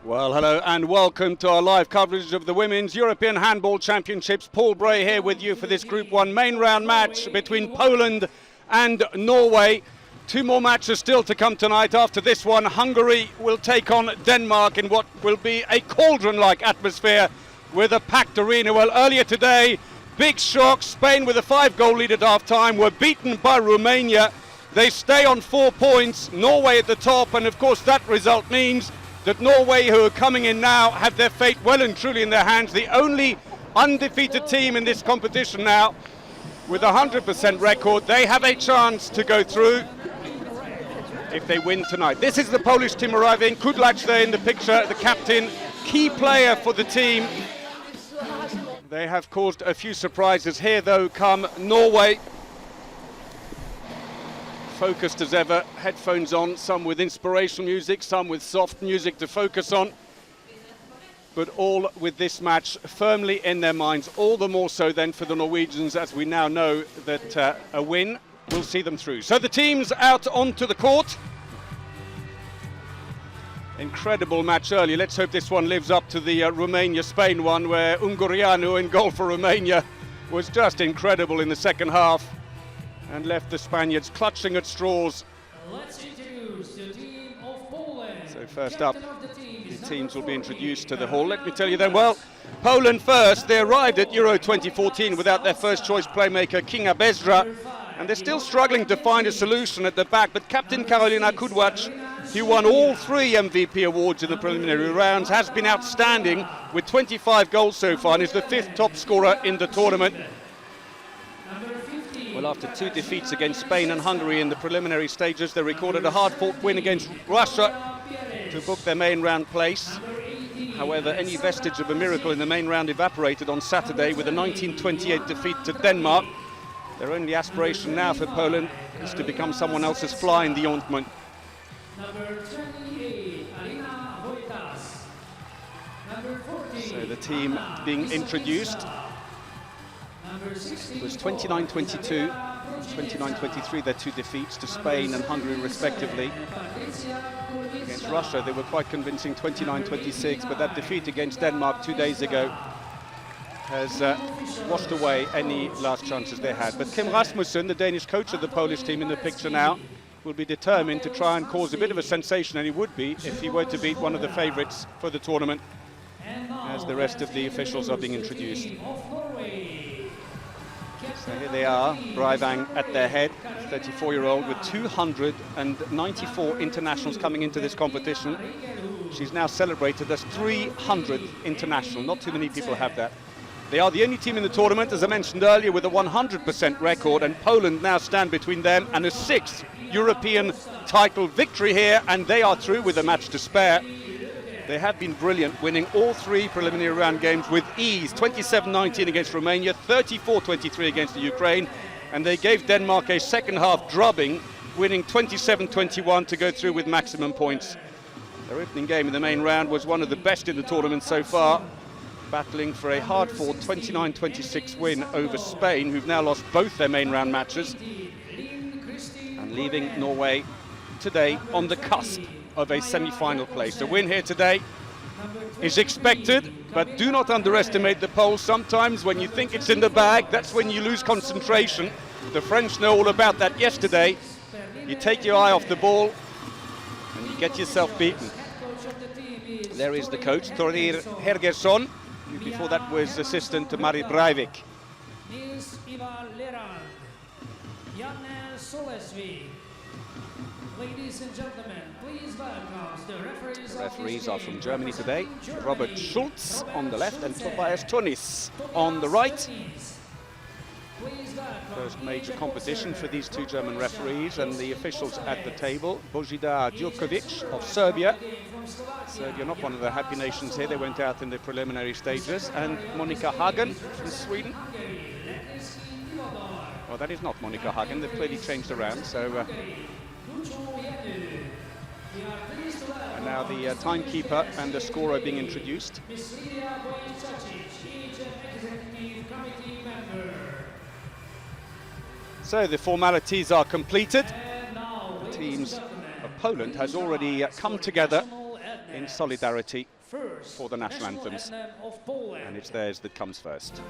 Well, hello and welcome to our live coverage of the Women's European Handball Championships. Paul Bray here with you for this Group 1 main round match between Poland and Norway. Two more matches still to come tonight. After this one, Hungary will take on Denmark in what will be a cauldron-like atmosphere with a packed arena. Well, earlier today, big shock. Spain with a 5-goal lead at half-time were beaten by Romania. They stay on 4 points, Norway at the top, and of course that result means that Norway, who are coming in now, have their fate well and truly in their hands. The only undefeated team in this competition now with a 100% record. They have a chance to go through if they win tonight. This is the Polish team arriving. Kudlacz there in the picture, the captain, key player for the team. They have caused a few surprises. Here though come Norway. Focused as ever, headphones on, some with inspirational music, some with soft music to focus on, but all with this match firmly in their minds, all the more so then for the Norwegians, as we now know that a win will see them through. So the teams out onto the court. Incredible match earlier. Let's hope this one lives up to the Romania-Spain one, where Ungurianu in goal for Romania was just incredible in the second half and left the Spaniards clutching at straws. Let's introduce the team of Poland. So first up, the teams will be introduced to the hall. Let me tell you then, well, Poland first. They arrived at Euro 2014 without their first choice playmaker, Kinga Bezdra, and they're still struggling to find a solution at the back. But captain Karolina Kudlacz, who won all 3 MVP awards in the preliminary rounds, has been outstanding with 25 goals so far and is the 5th top scorer in the tournament. Well, after 2 defeats against Spain and Hungary in the preliminary stages, they recorded a hard-fought win against Russia to book their main round place. However, any vestige of a miracle in the main round evaporated on Saturday with a 1928 defeat to Denmark. Their only aspiration now for Poland is to become someone else's fly in the ointment. So the team being introduced. It was 29-22, 29-23, their 2 defeats to Spain and Hungary respectively. Against Russia they were quite convincing, 29-26, but that defeat against Denmark 2 days ago has washed away any last chances they had. But Kim Rasmussen, the Danish coach of the Polish team in the picture now, will be determined to try and cause a bit of a sensation, and he would be if he were to beat one of the favourites for the tournament, as the rest of the officials are being introduced. So here they are, Breivang at their head, 34-year-old with 294 internationals coming into this competition. She's now celebrated as 300 international. Not too many people have that. They are the only team in the tournament, as I mentioned earlier, with a 100% record, and Poland now stand between them and a 6th European title victory here, and they are through with a match to spare. They have been brilliant, winning all 3 preliminary round games with ease. 27-19 against Romania, 34-23 against the Ukraine, and they gave Denmark a second half drubbing, winning 27-21 to go through with maximum points. Their opening game in the main round was one of the best in the tournament so far, battling for a hard-fought 29-26 win over Spain, who've now lost both their main round matches, and leaving Norway today on the cusp of a semi-final place. The win here today is expected, but do not underestimate the Poles. Sometimes when you think it's in the bag, that's when you lose concentration. The French know all about that yesterday. You take your eye off the ball and you get yourself beaten. There is the coach, Thorir Hergersson, who before that was assistant to Mari Breivik. Ladies and gentlemen, please welcome the referees. The referees are from Germany today. Robert Schulz on the left and Tobias Tunis on the right. First major competition for these 2 German referees, and the officials at the table. Božidar Djurkovic of Serbia. Serbia not one of the happy nations here. They went out in the preliminary stages. And Monica Hagen from Sweden. Well, that is not Monica Hagen. They've clearly changed around. So. And now the timekeeper and the scorer being introduced. So the formalities are completed. The teams of Poland has already come together in solidarity First, for the national anthems. anthem of Poland. And it's theirs that comes first.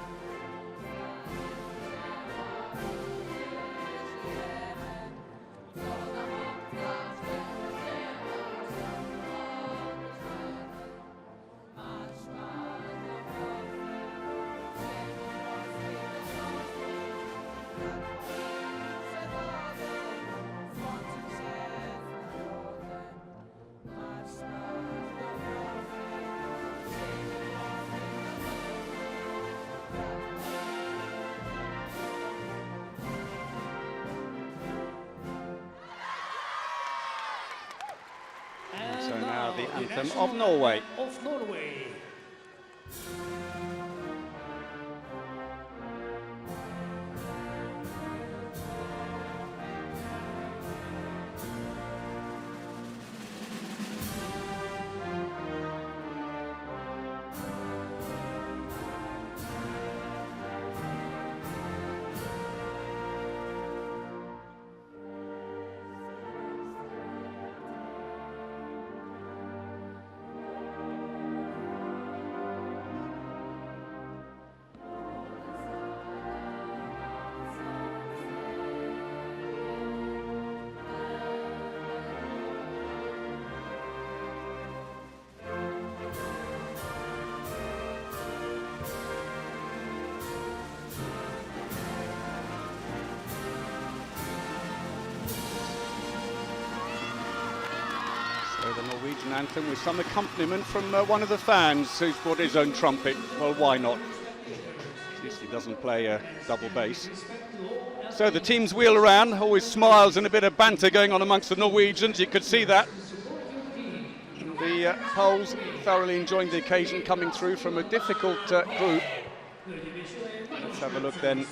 So now the anthem of Norway. Of Norway. The Norwegian anthem with some accompaniment from one of the fans who's brought his own trumpet. Well, why not? At least he doesn't play a double bass. So the teams wheel around, always smiles and a bit of banter going on amongst the Norwegians. You could see that. And the Poles thoroughly enjoying the occasion, coming through from a difficult group. Let's have a look then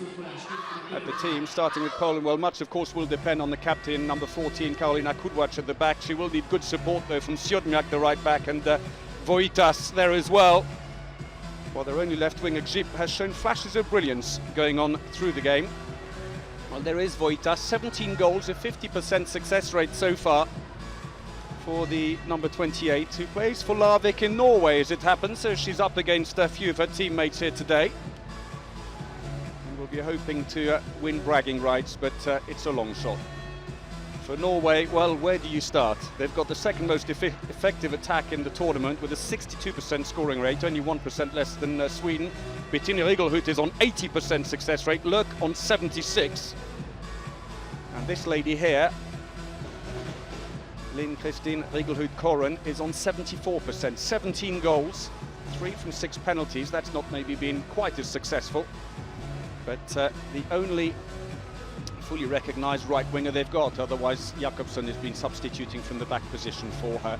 at the team, starting with Poland. Well, much, of course, will depend on the captain, number 14, Karolina Kudłacz at the back. She will need good support, though, from Siodmiak, the right back, and Wojtas there as well. While their only left winger, Grzyb, has shown flashes of brilliance going on through the game. Well, there is Wojtas, 17 goals, a 50% success rate so far for the number 28, who plays for Larvik in Norway, as it happens, so she's up against a few of her teammates here today. We'll be hoping to win bragging rights, but it's a long shot. For Norway, well, where do you start? They've got the second most effective attack in the tournament with a 62% scoring rate, only 1% less than Sweden. Bettina Rigelhut is on 80% success rate, Lurk on 76. And this lady here, Lynn Christine Rigelhut-Koren, is on 74%, 17 goals, 3 from 6 penalties. That's not maybe been quite as successful. But the only fully recognised right winger they've got, otherwise Jakobsen has been substituting from the back position for her.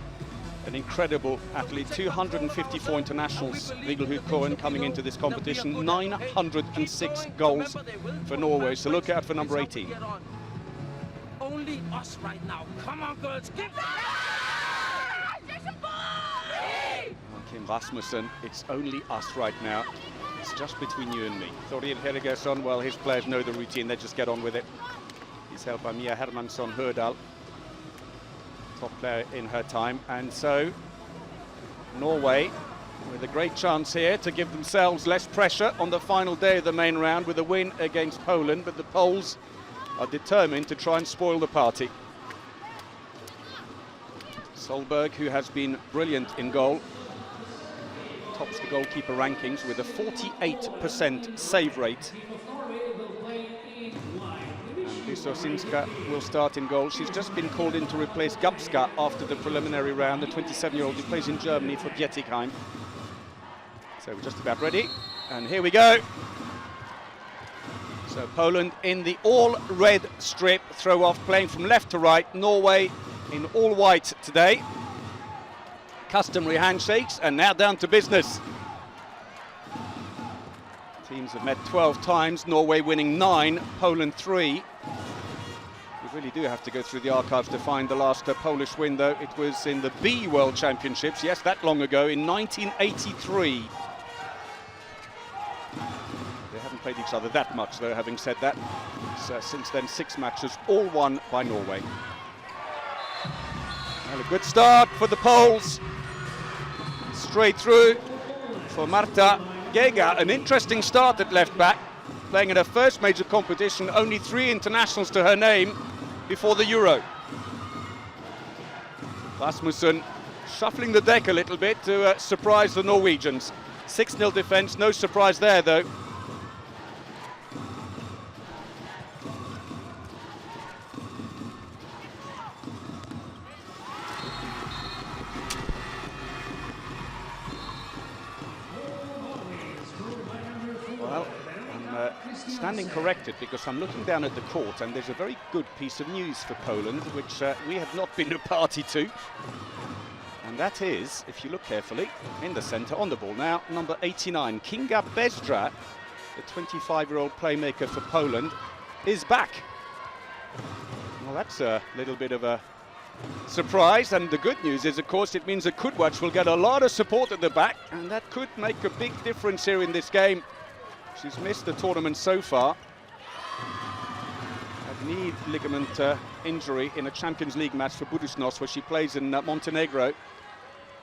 An incredible athlete, 254 internationals, Rigelhut-Koren, coming into this competition, 906 goals for Norway, so look out for number 18. Only us right now, come on girls, give Kim Rasmussen, it's only us right now. It's just between you and me. Thorien Hergersson, well, his players know the routine, they just get on with it. He's helped by Mia Hermansson Hørdal, top player in her time. And so, Norway with a great chance here to give themselves less pressure on the final day of the main round with a win against Poland, but the Poles are determined to try and spoil the party. Solberg, who has been brilliant in goal, tops the goalkeeper rankings with a 48% save rate. Vysoczynska will start in goal. She's just been called in to replace Gapska after the preliminary round, the 27-year-old who plays in Germany for Bietigheim. So we're just about ready, and here we go. So Poland in the all-red strip, throw-off, playing from left to right. Norway in all-white today. Customary handshakes, and now down to business. Teams have met 12 times, Norway winning 9, Poland 3. We really do have to go through the archives to find the last Polish win, though. It was in the B World Championships, yes, that long ago, in 1983. They haven't played each other that much, though, having said that. So, since then, 6 matches, all won by Norway. Well, a good start for the Poles. Straight through for Marta Gega. An interesting start at left back, playing in her first major competition, only 3 internationals to her name before the Euro. Rasmussen shuffling the deck a little bit to surprise the Norwegians. 6-0 defence, no surprise there though. Well, I'm standing corrected because I'm looking down at the court and there's a very good piece of news for Poland, which we have not been a party to. And that is, if you look carefully, in the centre, on the ball now, number 89, Kinga Bezdra, the 25-year-old playmaker for Poland, is back. Well, that's a little bit of a surprise, and the good news is, of course, it means that Kudwacz will get a lot of support at the back, and that could make a big difference here in this game. She's missed the tournament so far. A knee ligament injury in a Champions League match for Budućnost, where she plays in Montenegro,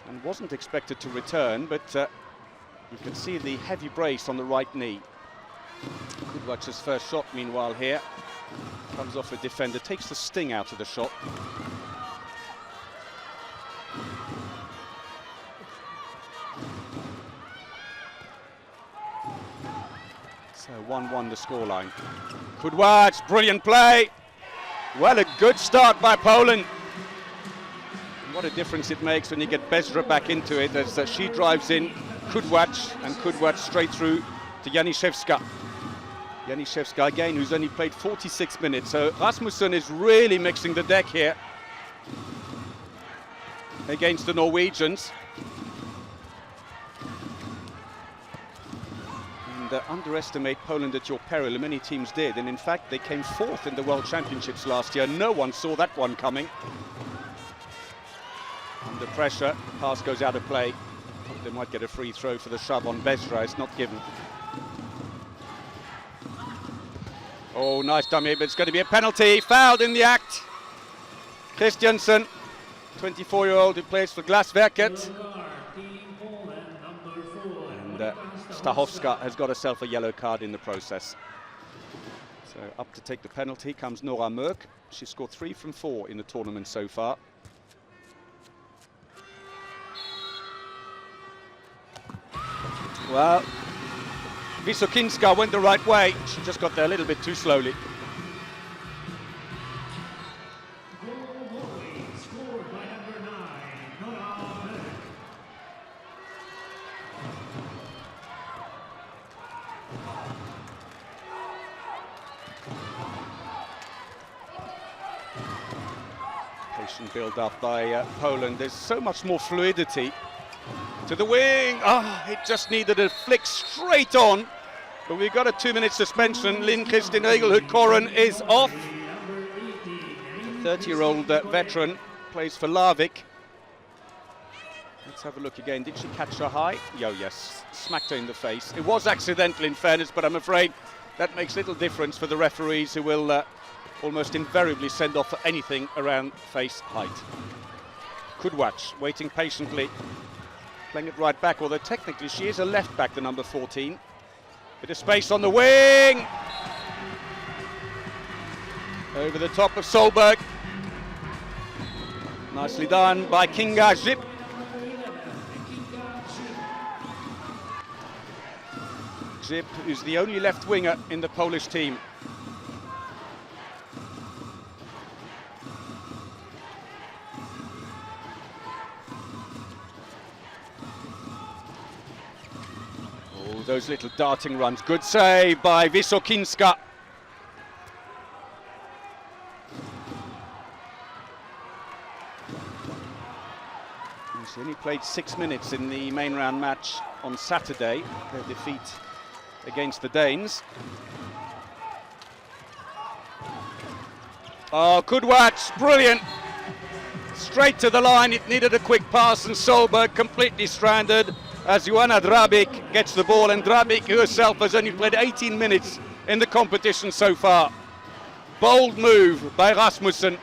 and wasn't expected to return, but you can see the heavy brace on the right knee. Kudwacz's first shot, meanwhile, here comes off a defender, takes the sting out of the shot. So 1-1 the scoreline. Kudwacz, brilliant play. Well, a good start by Poland. What a difference it makes when you get Bezdra back into it, as she drives in Kudwacz, and Kudwacz straight through to Janiszewska. Janiszewska again, who's only played 46 minutes. So Rasmussen is really mixing the deck here against the Norwegians. And underestimate Poland at your peril, and many teams did. And in fact, they came 4th in the World Championships last year. No one saw that one coming. Under pressure, pass goes out of play. They might get a free throw for the shove on Bezdra. It's not given. Oh, nice dummy, but it's going to be a penalty. Fouled in the act. Christiansen, 24-year-old who plays for Glaswerket. And Stachowska has got herself a yellow card in the process. So up to take the penalty comes Nora Mörk. She scored 3 from 4 in the tournament so far. Well, Wysokinska went the right way. She just got there a little bit too slowly. Patient build-up by Poland. There's so much more fluidity. To the wing, it just needed a flick straight on, but we've got a 2-minute suspension. Lynn Kristin Egelhut-Koren is off. The 30-year-old veteran plays for Larvik. Let's have a look again. Did she catch her high? Oh yes, smacked her in the face. It was accidental in fairness, but I'm afraid that makes little difference for the referees, who will almost invariably send off for anything around face height. Kudwacz waiting patiently, playing it right back, although technically she is a left back, the number 14. Bit of space on the wing. Over the top of Solberg. Nicely done by Kinga Zip. Zip is the only left winger in the Polish team. Those little darting runs. Good save by Wysokinska. She only played 6 minutes in the main round match on Saturday, their defeat against the Danes. Oh, Kudwacz, brilliant. Straight to the line, it needed a quick pass, and Solberg completely stranded as Joanna Drabik gets the ball, and Drabik herself has only played 18 minutes in the competition so far. Bold move by Rasmussen.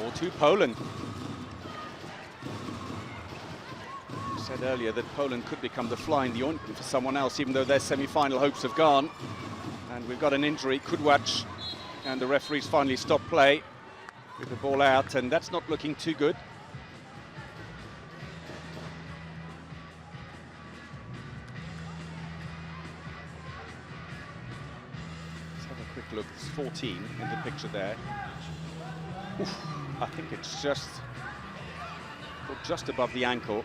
Ball to Poland. I said earlier that Poland could become the fly in the ointment for someone else, even though their semi-final hopes have gone. And we've got an injury, Kudłacz, and the referees finally stopped play with the ball out, and that's not looking too good. Let's have a quick look. It's 14 in the picture there. Oof, I think it's just above the ankle.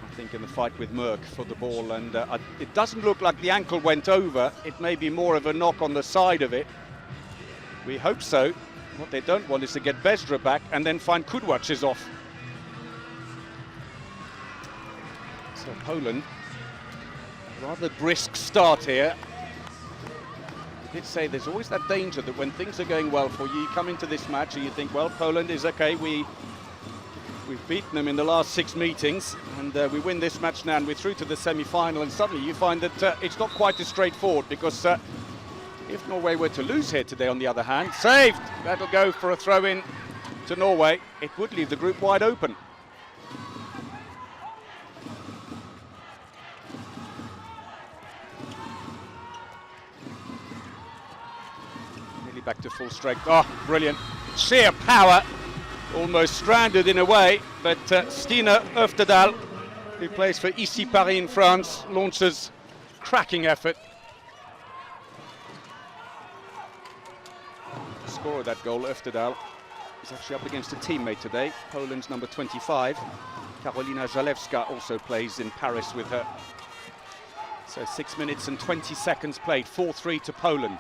I think in the fight with Merck for the ball, and it doesn't look like the ankle went over. It may be more of a knock on the side of it. We hope so. What they don't want is to get Bezdra back and then find Kudłacz is off. So Poland, rather brisk start here. I did say there's always that danger that when things are going well for you, you come into this match and you think, well, Poland is okay, we've beaten them in the last 6 meetings, and we win this match now and we're through to the semi-final, and suddenly you find that it's not quite as straightforward, because if Norway were to lose here today, on the other hand, saved! That'll go for a throw-in to Norway. It would leave the group wide open. Nearly back to full strength. Oh, brilliant. Sheer power. Almost stranded in a way, but Stine Øftedal, who plays for Ici Paris in France, launches cracking effort. The scorer of that goal, Øftedal, is actually up against a teammate today, Poland's number 25. Karolina Zalewska also plays in Paris with her. So 6 minutes and 20 seconds played, 4-3 to Poland.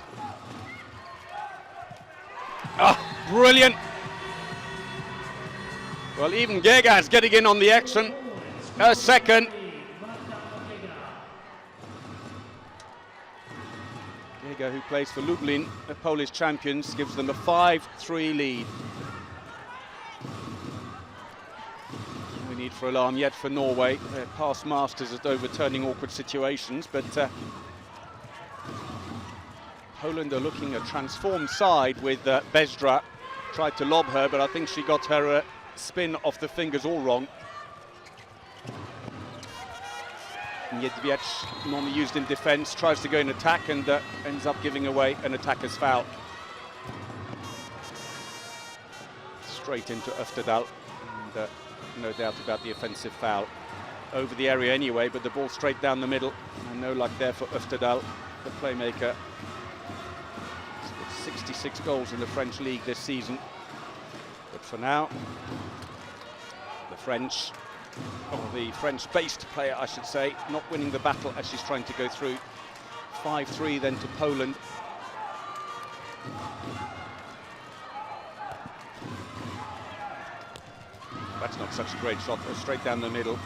Ah, brilliant! Well, even Gega is getting in on the action. A second. Gega, who plays for Lublin, the Polish champions, gives them a 5-3 lead. No need for alarm yet for Norway. They're past masters at overturning awkward situations, but Poland are looking a transformed side with Bezdra. Tried to lob her, but I think she got her spin off the fingers all wrong. Niedźwiedź, normally used in defence, tries to go in attack and ends up giving away an attacker's foul. Straight into Øftedal, and no doubt about the offensive foul. Over the area anyway, but the ball straight down the middle, and no luck there for Øftedal, the playmaker. He's got 66 goals in the French league this season. But for now, the French-based player, I should say, not winning the battle as she's trying to go through. 5-3 then to Poland. That's not such a great shot, though, straight down the middle.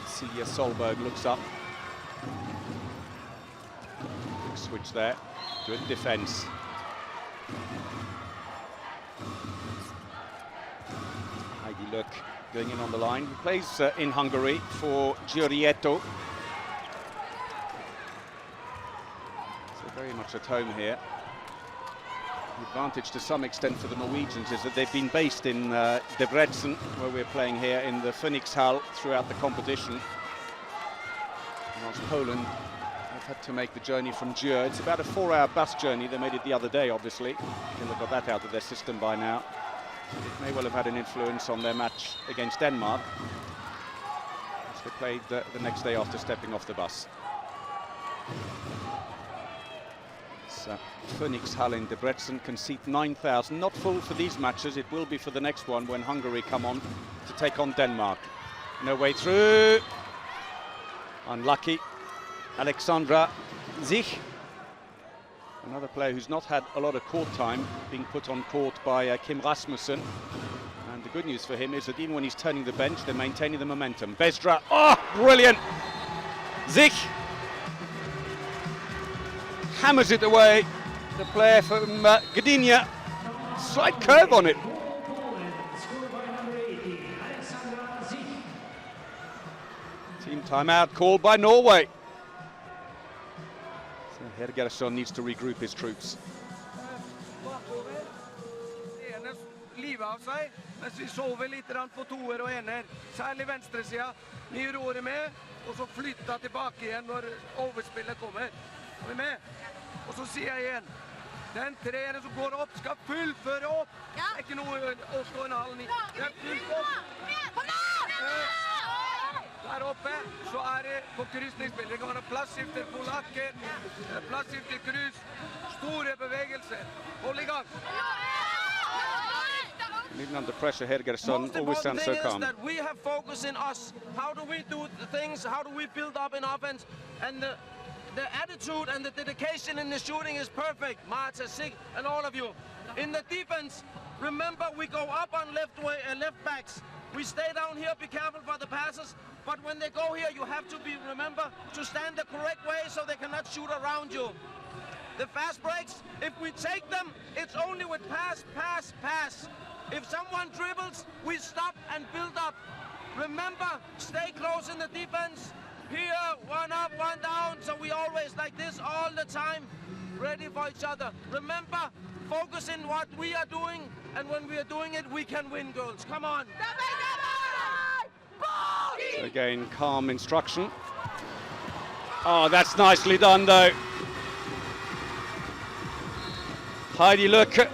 Celia Solberg looks up. Big switch there. Good defence. Look, going in on the line. He plays in Hungary for Giorgetto. So very much at home here. The advantage to some extent for the Norwegians is that they've been based in Debrecen, where we're playing here in the Phoenix-Hall throughout the competition. Whilst Poland have had to make the journey from Djur. It's about a 4-hour bus journey. They made it the other day, obviously. They've got that out of their system by now. It may well have had an influence on their match against Denmark, which they played the next day after stepping off the bus. It's Phoenix-Hall in Debrecen can seat 9,000. Not full for these matches. It will be for the next one when Hungary come on to take on Denmark. No way through. Unlucky. Alexandra Zich. Another player who's not had a lot of court time, being put on court by Kim Rasmussen. And the good news for him is that even when he's turning the bench, they're maintaining the momentum. Bezdra, oh, brilliant! Zich hammers it away. The player from Gdynia, slight curve on it. Team timeout called by Norway. Hergersson needs to regroup his troops. rive av seg, mens vi sover litt på toer og ener. Særlig venstre sida. Mye roere med, og så flytta tilbake igjen når overspillet kommer. Er vi med? Og så sier jeg igjen, den treeren som går opp skal fullføre opp. Det er ikke noe 8,5-9. Det er fullt opp. Der oppe så er det på krysningsspillet. Det kan være plassskifter, polakker, plassskifter, kryss, store bevegelser. Hold i gang. Even under pressure, Hedgerson always sounds so calm. That we have focus in us. How do we do the things? How do we build up in offense? And the attitude and the dedication in the shooting is perfect. Marta, Sig, and all of you. In the defense, remember we go up on left backs. We stay down here, be careful for the passes. But when they go here, you have to remember to stand the correct way so they cannot shoot around you. The fast breaks, if we take them, it's only with pass, pass, pass. If someone dribbles, we stop and build up. Remember, stay close in the defense. Here, one up, one down. So we always like this all the time, ready for each other. Remember, focus in what we are doing, and when we are doing it, we can win goals. Come on. Again, calm instruction. Oh, that's nicely done, though. Heidi Løkke,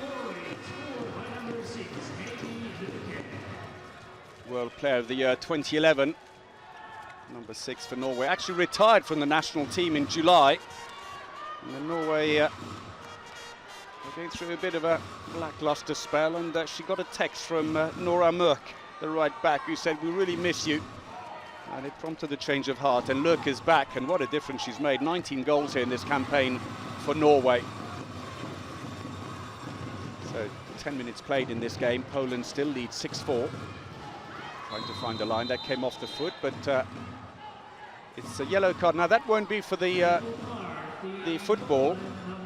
World Player of the Year 2011, number 6 for Norway. Actually retired from the national team in July. And then Norway are going through a bit of a lackluster spell, and she got a text from Nora Mørk, the right back, who said, "We really miss you." And it prompted a change of heart, and Løkke is back, and what a difference she's made. 19 goals here in this campaign for Norway. So 10 minutes played in this game. Poland still leads 6-4. Trying to find a line that came off the foot, but it's a yellow card. Now that won't be for the football,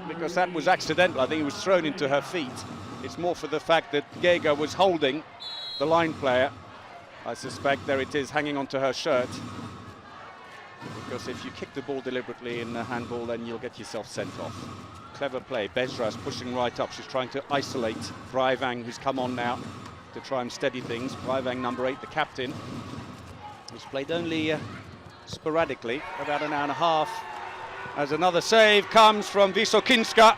because that was accidental. I think it was thrown into her feet. It's more for the fact that Gega was holding the line player. I suspect there it is, hanging onto her shirt. Because if you kick the ball deliberately in handball, then you'll get yourself sent off. Clever play. Bezras pushing right up. She's trying to isolate Breivang, who's come on now to try and steady things. Breivang, number 8, the captain, who's played only sporadically, about an hour and a half. As another save comes from Wysokinska.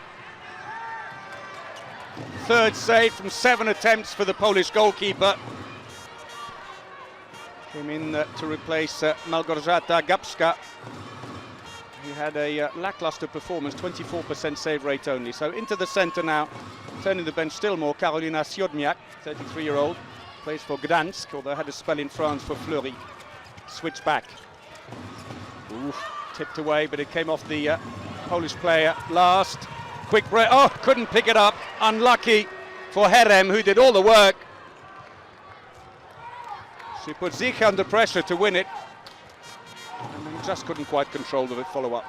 Third save from 7 attempts for the Polish goalkeeper. Came in to replace Małgorzata Gapska, who had a lackluster performance, 24% save rate only. So into the centre now, turning the bench still more, Karolina Siodmiak, 33-year-old, plays for Gdansk, although had a spell in France for Fleury. Switch back. Ooh, tipped away, but it came off the Polish player last. Quick break, oh, couldn't pick it up. Unlucky for Herem, who did all the work. She put Zich under pressure to win it, and then just couldn't quite control the follow-up.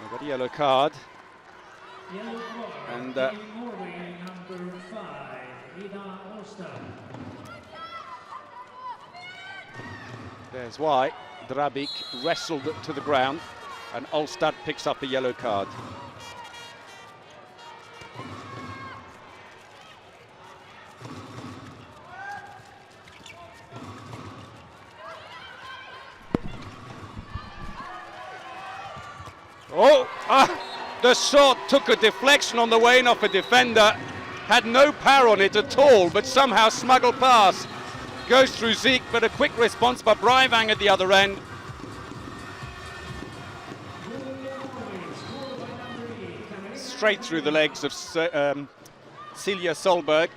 We've got a yellow card. And Norway, number 5, Ida Olstad. There's why Drabik wrestled to the ground, and Olstad picks up a yellow card. Oh! The shot took a deflection on the way in off a defender, had no power on it at all, but somehow smuggled past. Goes through Zeke, but a quick response by Breivang at the other end. Straight through the legs of Silja Solberg.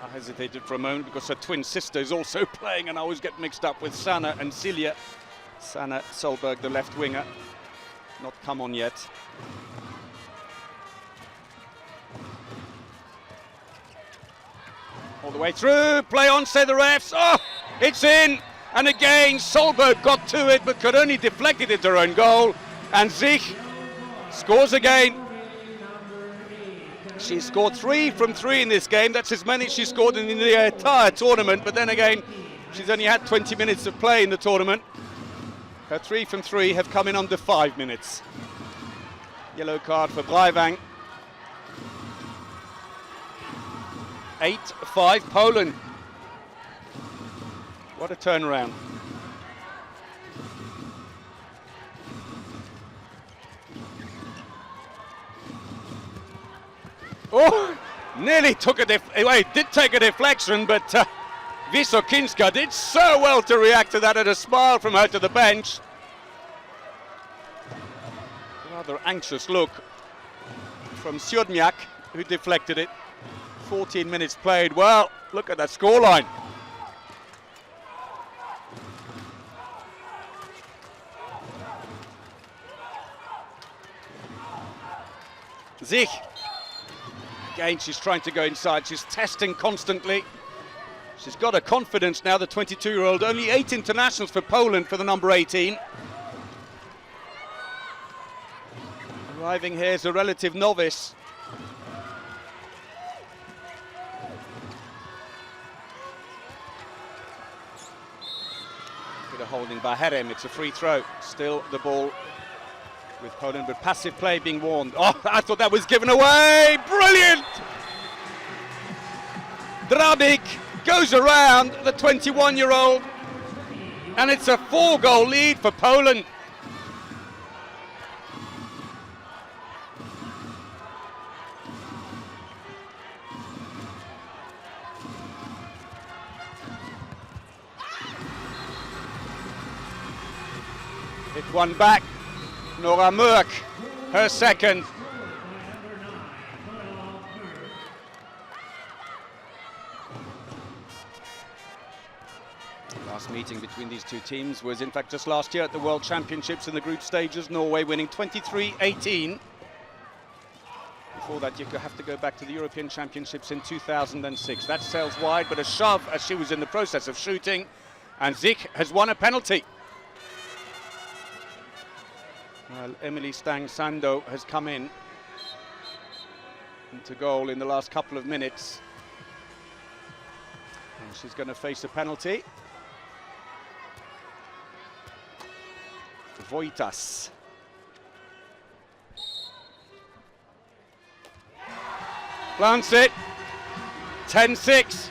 I hesitated for a moment because her twin sister is also playing, and I always get mixed up with Sanna and Silja. Sanna Solberg, the left winger, not come on yet. All the way through, play on, say the refs. Oh, it's in. And again, Solberg got to it, but could only deflect it into her own goal. And Zich scores again. She's scored 3 from 3 in this game. That's as many she's scored in the entire tournament. But then again, she's only had 20 minutes of play in the tournament. Her 3 from 3 have come in under 5 minutes. Yellow card for Breivang. 8-5 Poland. What a turnaround. Oh, nearly took a did take a deflection, but Wysokinska did so well to react to that, and a smile from her to the bench. Rather anxious look from Siodniak, who deflected it. 14 minutes played. Well, look at that scoreline. Zich. Again, she's trying to go inside. She's testing constantly. She's got a confidence now, the 22-year-old. Only 8 internationals for Poland for the number 18. Arriving here as a relative novice. Bit of holding by Herem. It's a free throw. Still the ball with Poland, but passive play being warned. Oh, I thought that was given away. Brilliant! Drabik goes around the 21-year-old, and it's a 4-goal lead for Poland. Hit one back. Nora Murk, her second. Last meeting between these two teams was in fact just last year at the World Championships in the group stages, Norway winning 23-18. Before that you have to go back to the European Championships in 2006. That sails wide, but a shove as she was in the process of shooting, and Zich has won a penalty. Well, Emily Stang-Sando has come in into goal in the last couple of minutes. And she's going to face a penalty. Wojtas. Plants it. 10-6.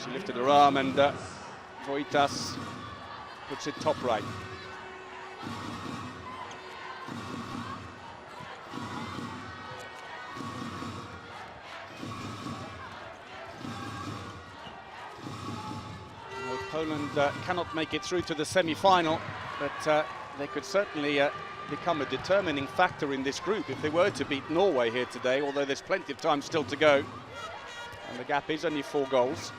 She lifted her arm and Wojtas puts it top right. Well, Poland cannot make it through to the semi-final, but they could certainly become a determining factor in this group if they were to beat Norway here today, although there's plenty of time still to go. And the gap is only 4 goals.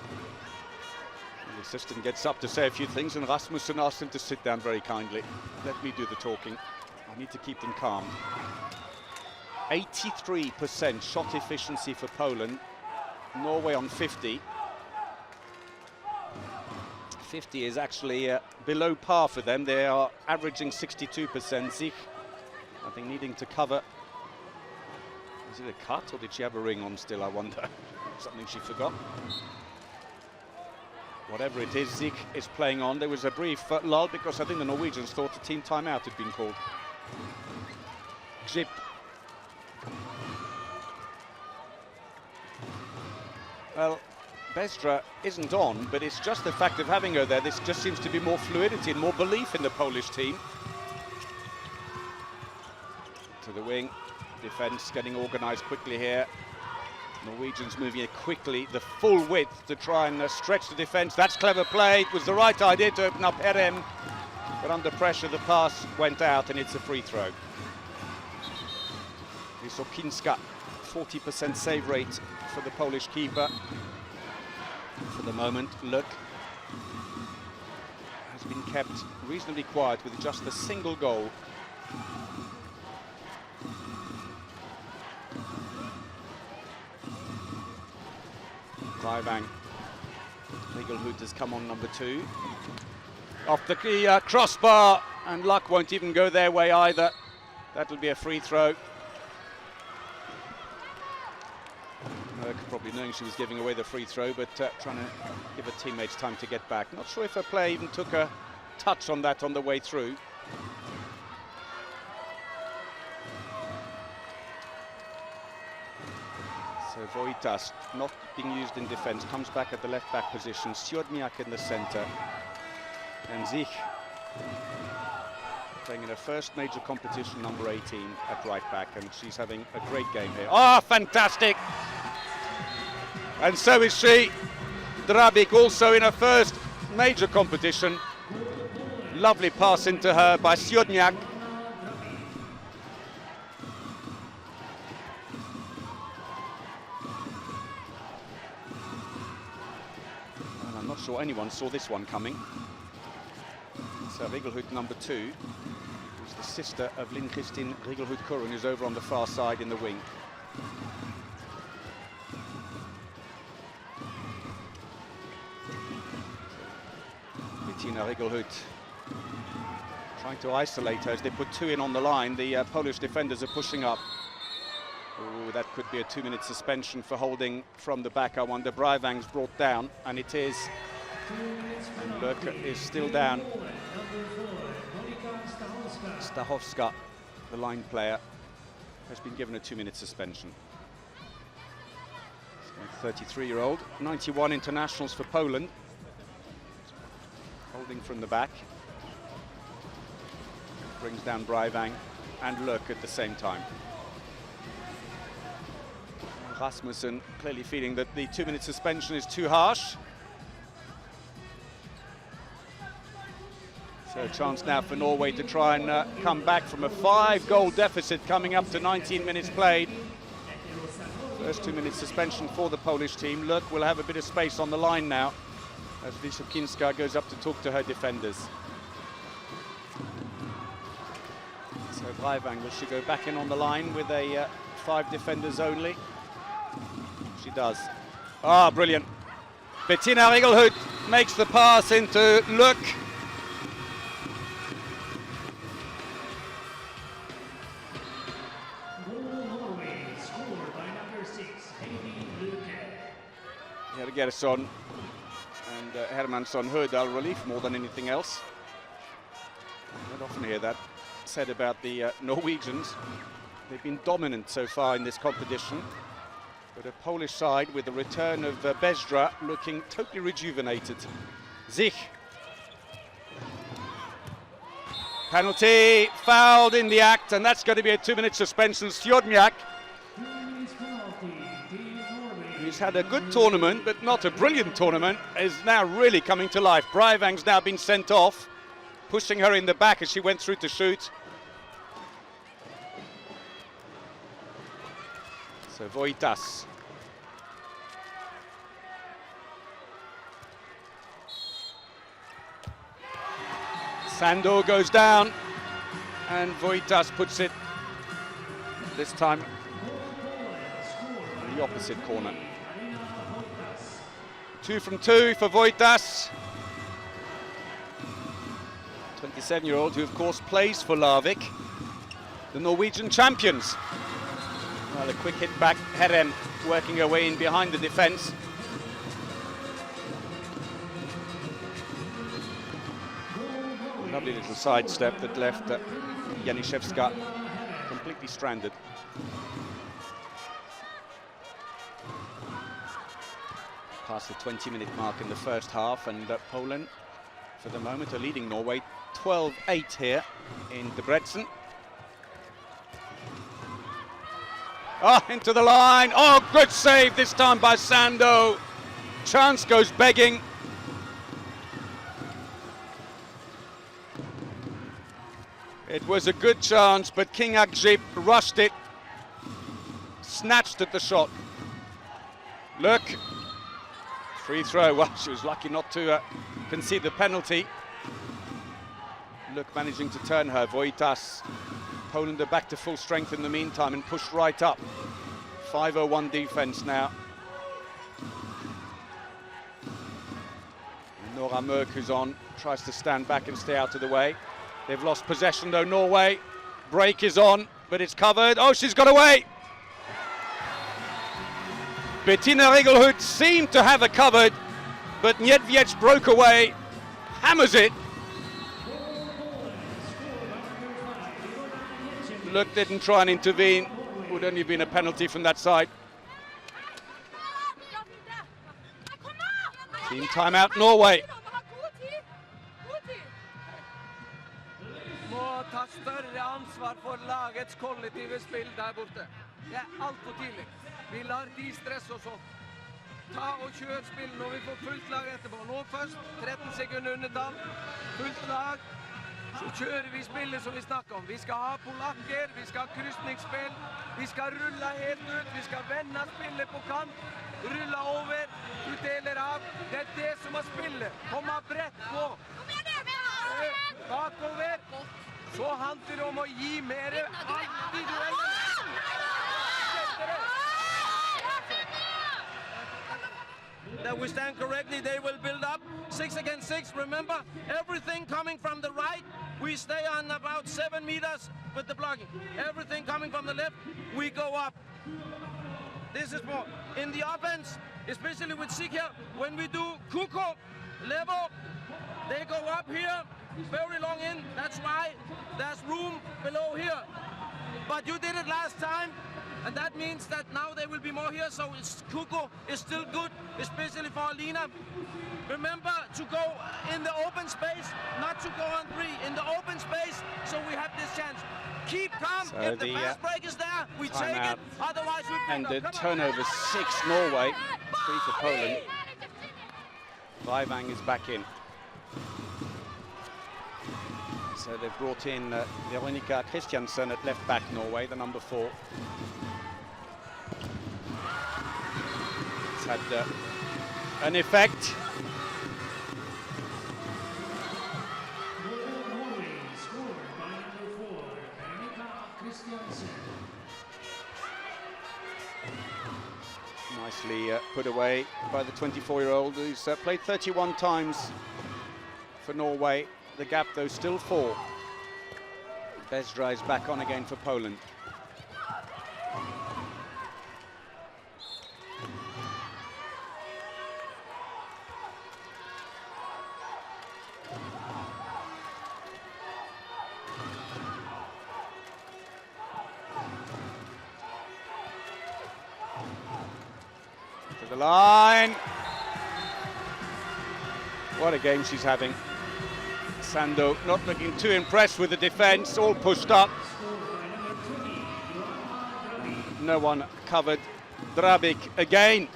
The assistant gets up to say a few things, and Rasmussen asks him to sit down very kindly. Let me do the talking. I need to keep them calm. 83% shot efficiency for Poland. Norway on 50. 50 is actually below par for them. They are averaging 62%. Zich, I think, needing to cover. Is it a cut, or did she have a ring on still, I wonder? Something she forgot. Whatever it is, Zich is playing on. There was a brief lull because I think the Norwegians thought the team timeout had been called. Grip. Well, Bestra isn't on, but it's just the fact of having her there. This just seems to be more fluidity and more belief in the Polish team. To the wing. Defence getting organised quickly here. Norwegians moving it quickly, the full width to try and stretch the defence. That's clever play. It was the right idea to open up Herem, but under pressure the pass went out and it's a free throw. Wysokinska, 40% save rate for the Polish keeper. For the moment, Luk has been kept reasonably quiet with just a single goal. Breivang. Legalhood has come on number 2. Off the crossbar, and luck won't even go their way either. That'll be a free throw. Merck probably knowing she was giving away the free throw, but trying to give her teammates time to get back. Not sure if her player even took a touch on that on the way through. So Voitas, not being used in defense, comes back at the left back position. Siodniak in the center. And Zich playing in her first major competition, number 18 at right back, and she's having a great game here. Oh, fantastic! And so is she. Drabik also in her first major competition. Lovely pass into her by Siodniak. Well, I'm not sure anyone saw this one coming. So Rigelhut, number 2, who's the sister of Lynn Christine Rigelhut-Kurun, who's over on the far side in the wing. Bettina Rigelhut trying to isolate her as they put 2 in on the line. The Polish defenders are pushing up. Oh, that could be a 2-minute suspension for holding from the back. I wonder. Breivang's brought down, and it is. And Lurker is still down. Stachowska, the line player, has been given a 2-minute suspension. 33-year-old, 91 internationals for Poland. Holding from the back. Brings down Breivang and Lurker at the same time. Rasmussen clearly feeling that the 2-minute suspension is too harsh. So a chance now for Norway to try and come back from a 5-goal deficit coming up to 19 minutes played. First 2-minute suspension for the Polish team. Lurk will have a bit of space on the line now as Wysokinska goes up to talk to her defenders. So Breivang, will she go back in on the line with a 5 defenders only? She does. Ah, brilliant. Bettina Rigelhut makes the pass into Lurk. Gerson and Hermansson Hödahl relief more than anything else. I don't often hear that said about the Norwegians. They've been dominant so far in this competition, but a Polish side with the return of Bezdra looking totally rejuvenated. Zich. Penalty, fouled in the act, and that's going to be a 2-minute suspension. Siodniak, who's had a good tournament, but not a brilliant tournament, is now really coming to life. Breivang's now been sent off, pushing her in the back as she went through to shoot. So Voitas. Sando goes down, and Voitas puts it, this time, in the opposite corner. 2 from 2 for Voitas. 27-year-old who, of course, plays for Larvik, the Norwegian champions. Well, a quick hit back, Herem working her way in behind the defence. Lovely little sidestep that left Janiszewska completely stranded. Past the 20-minute mark in the first half, and Poland, for the moment, are leading Norway 12-8 here in Debrecen. Oh, into the line. Oh, good save this time by Sando. Chance goes begging. It was a good chance, but King Agjib rushed it, snatched at the shot. Look, free throw. Well, she was lucky not to concede the penalty. Look, managing to turn her. Voitas. Poland are back to full strength in the meantime and pushed right up. 5-0-1 defense now. And Nora Merk, who's on, tries to stand back and stay out of the way. They've lost possession though, Norway. Break is on, but it's covered. Oh, she's got away. Bettina Regelhut seemed to have a covered, but Niedviec broke away, hammers it. Look didn't try and intervene. Would only have been a penalty from that side. Team timeout, Norway. Må ta større ansvar for lagets kollektive spill der borte. Det alt for tidlig. Vi lar de stresse oss opp. Ta og kjør spill når vi får fullt lag etterpå. Nå først, 13 sekunder undertall, fullt lag. Så kjører vi spillet som vi snakker om. Vi skal ha polakker, vi skal ha krysningsspill, vi skal rulle helt ut, vi skal vende spillet på kant, rulle over, du deler av. Det er det som er spillet. Kom av brett på. Bakover. Så handler det om å gi mer individuelle. That we stand correctly, they will build up 6 against 6. Remember, everything coming from the right, we stay on about 7 meters with the blocking. Everything coming from the left, we go up. This is more in the offense, especially with Sikia. When we do Kuko level, they go up here, very long in. That's why there's room below here. But you did it last time. And that means that now there will be more here, so Kuko is still good, especially for Alina. Remember to go in the open space, not to go on 3, in the open space, so we have this chance. Keep calm, So if the fast break is there, we take it, otherwise we pick Ended, up. turnover 6 Norway, 3 for Poland. Vaivang is back in. So they've brought in Veronica Christiansen at left back Norway, the number 4. It's had an effect. Norway scored by number 4, Veronica Christiansen. Nicely put away by the 24-year-old who's played 31 times for Norway. The gap, though, still 4. Bezdra is back on again for Poland. To the line. What a game she's having. Sando not looking too impressed with the defence, all pushed up. No one covered. Drabik again.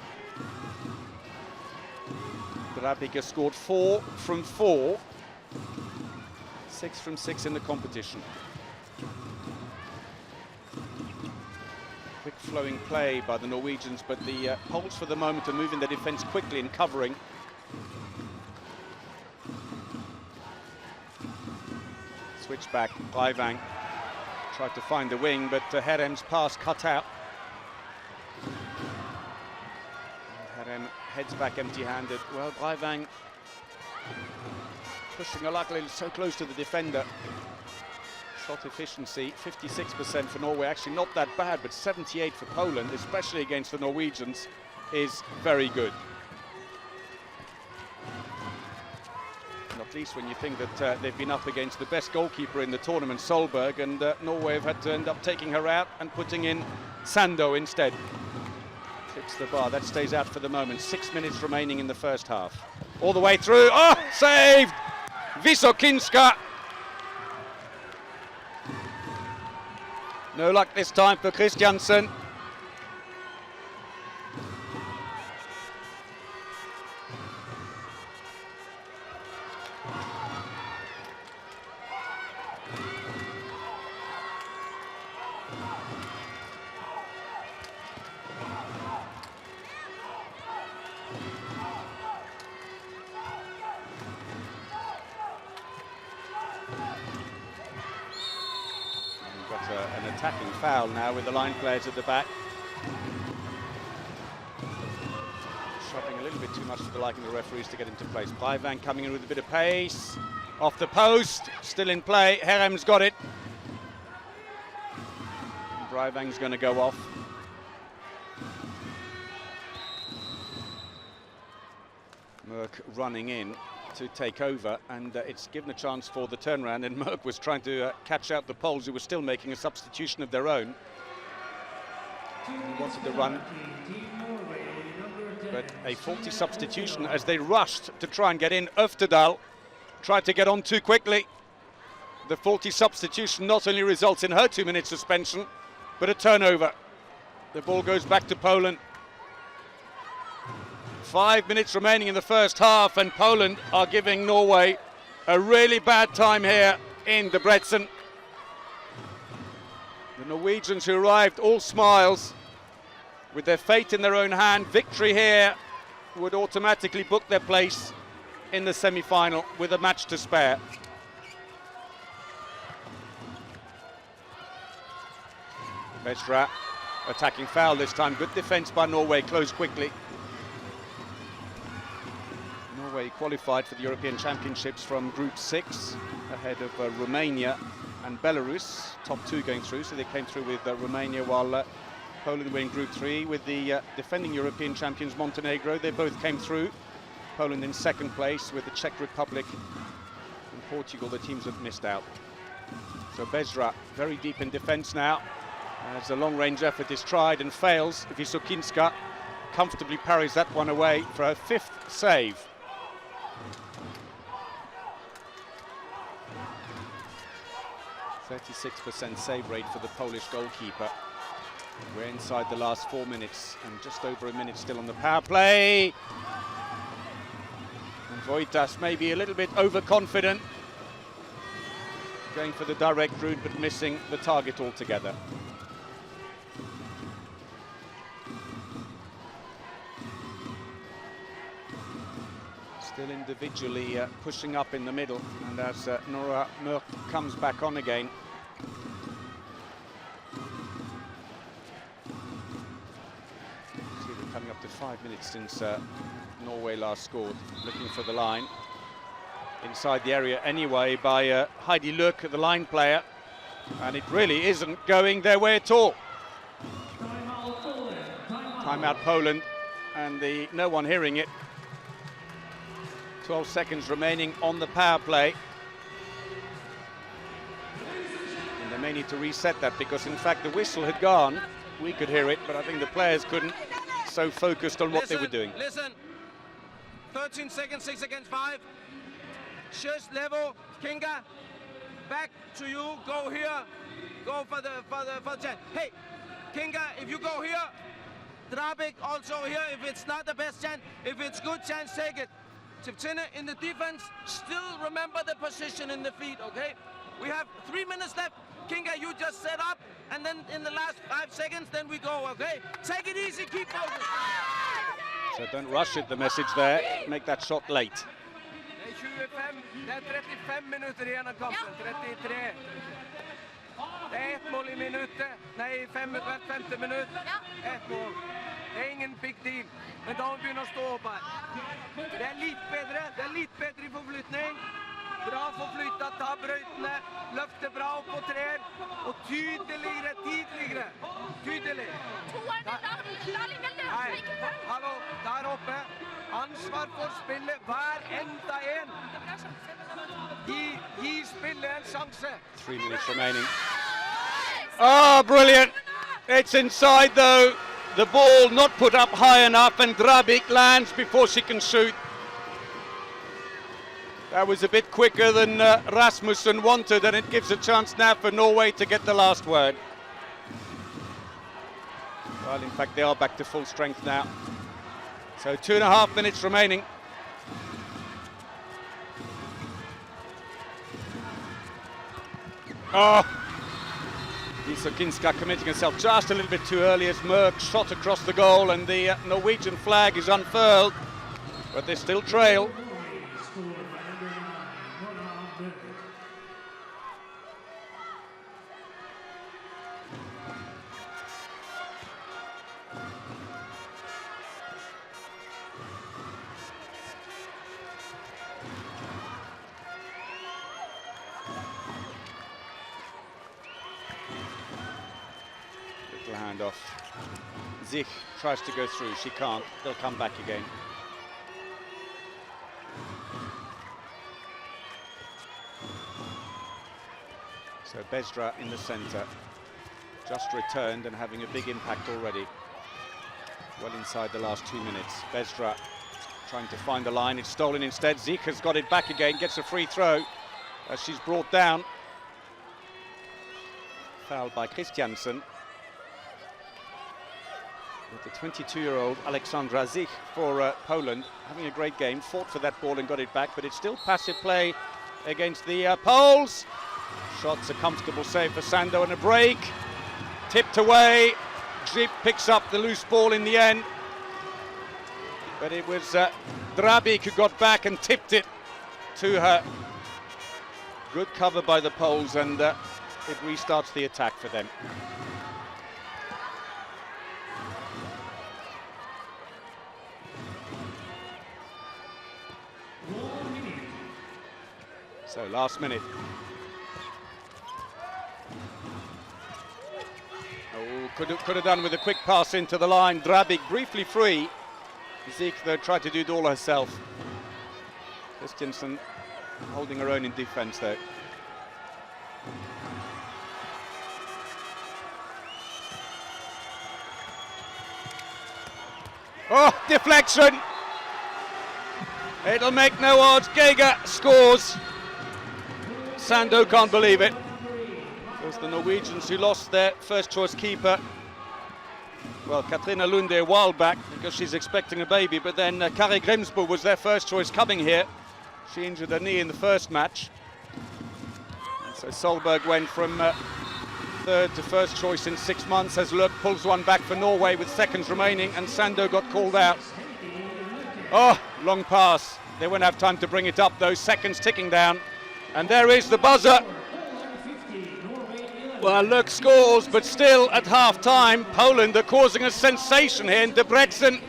Drabik has scored 4 from 4. 6 from 6 in the competition. Quick flowing play by the Norwegians, but the Poles for the moment are moving their defence quickly and covering. Switch back, Vaivang tried to find the wing, but Herem's pass cut out. Herem heads back empty-handed. Well, Vaivang pushing a luckily so close to the defender. Shot efficiency, 56% for Norway, actually not that bad, but 78 for Poland, especially against the Norwegians, is very good. Not least when you think that they've been up against the best goalkeeper in the tournament, Solberg, and Norway have had to end up taking her out and putting in Sando instead. Clips the bar, that stays out for the moment. 6 minutes remaining in the first half. All the way through, oh, saved! Wysokinska. No luck this time for Christiansen. An attacking foul now with the line players at the back. Shopping a little bit too much for the liking of the referees to get into place. Vaivang coming in with a bit of pace. Off the post, still in play. Herem's got it. Breivang's going to go off. Merck running in to take over, and it's given a chance for the turnaround, and Merck was trying to catch out the Poles, who were still making a substitution of their own. He wanted to run, but a faulty substitution as they rushed to try and get in. Öftedal tried to get on too quickly. The faulty substitution not only results in her 2-minute suspension, but a turnover. The ball goes back to Poland. 5 minutes remaining in the first half, and Poland are giving Norway a really bad time here in Debrecen. The Norwegians, who arrived all smiles, with their fate in their own hand, victory here would automatically book their place in the semi-final with a match to spare. Vestra attacking foul this time. Good defense by Norway, closed quickly. Norway qualified for the European Championships from Group 6, ahead of Romania and Belarus. Top 2 going through, so they came through with Romania, while Poland were in Group 3 with the defending European champions Montenegro. They both came through. Poland in second place, with the Czech Republic and Portugal, the teams that missed out. So Besra very deep in defense now, as a long-range effort is tried and fails. Wysokinska comfortably parries that one away for her 5th save. .36% save rate for the Polish goalkeeper. We're inside the last 4 minutes, and just over a minute still on the power play. And Wojtas maybe a little bit overconfident, going for the direct route but missing the target altogether. Still individually pushing up in the middle, and as Nora Merck comes back on again. See, we're coming up to 5 minutes since Norway last scored. Looking for the line. Inside the area anyway by Heidi Luk, the line player. And it really isn't going their way at all. Timeout Poland, and no one hearing it. 12 seconds remaining on the power play. And they may need to reset that, because in fact the whistle had gone. We could hear it, but I think the players couldn't, so focused on what they were doing. Listen, 13 seconds, 6 against 5. Just level, Kinga, back to you, go here, go for the chance. Hey, Kinga, if you go here, Drabik also here, if it's not the best chance, if it's good chance, take it. Tiptina in the defense, still remember the position in the feet, okay? We have 3 minutes left. Kinga, you just set up, and then in the last 5 seconds, then we go, okay? Take it easy, keep focused. So don't rush it, the message there. Make that shot late. Det är 35 minuter igen av kampen, 33. Det är 1 mål i minuttet, nej, 50 minut, 1 mål. Det är ingen big deal, men da må vi begynne å stå opp her. Det er litt bedre i forflytning. Bra forflytta, ta brøytene, løfte bra opp på treer, og tydeligere, tidligere. Tydelig. Nei, hallo, der oppe. Ansvar for spillet, hver enda en. Gi spillet en sjanse. 3 minutes remaining. Oh, brilliant! It's inside though. The ball not put up high enough, and Drabik lands before she can shoot. That was a bit quicker than Rasmussen wanted, and it gives a chance now for Norway to get the last word. Well, in fact, they are back to full strength now. So 2.5 minutes remaining. Oh! Wysokinska committing herself just a little bit too early as Merck shot across the goal, and the Norwegian flag is unfurled, but they still trail. handoff. Zich tries to go through, she can't, they'll come back again. So Bezdra in the centre, just returned and having a big impact already. Well inside the last 2 minutes. Bezdra trying to find the line, it's stolen instead. Zich has got it back again, gets a free throw as she's brought down. Fouled by Christiansen. With the 22-year-old Aleksandra Zich for Poland, having a great game, fought for that ball and got it back, but it's still passive play against the Poles. Shot's a comfortable save for Sando and a break. Tipped away. Grzyb picks up the loose ball in the end. But it was Drabik who got back and tipped it to her. Good cover by the Poles, and it restarts the attack for them. So last minute. Oh, could have done with a quick pass into the line. Drabik briefly free. Zich though tried to do it all herself. Christiansen holding her own in defense though. Oh, deflection! It'll make no odds. Geiger scores. Sando can't believe it. It was the Norwegians who lost their first choice keeper. Well, Katrina Lunde a while back because she's expecting a baby, but then Kari Grimsbo was their first choice coming here. She injured her knee in the first match. And so Solberg went from third to first choice in 6 months as Løk pulls one back for Norway with seconds remaining, and Sando got called out. Oh, long pass. They won't have time to bring it up, those seconds ticking down. And there is the buzzer. Well, Løk scores, but still at half-time, Poland are causing a sensation here in Debrecen.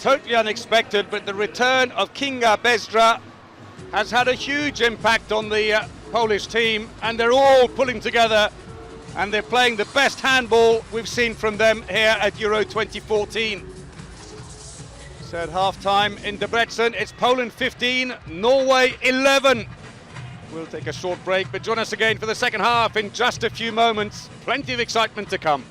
Totally unexpected, but the return of Kinga Bezdra has had a huge impact on the Polish team, and they're all pulling together, and they're playing the best handball we've seen from them here at Euro 2014. So at half-time in Debrecen, it's Poland 15, Norway 11. We'll take a short break, but join us again for the second half in just a few moments. Plenty of excitement to come.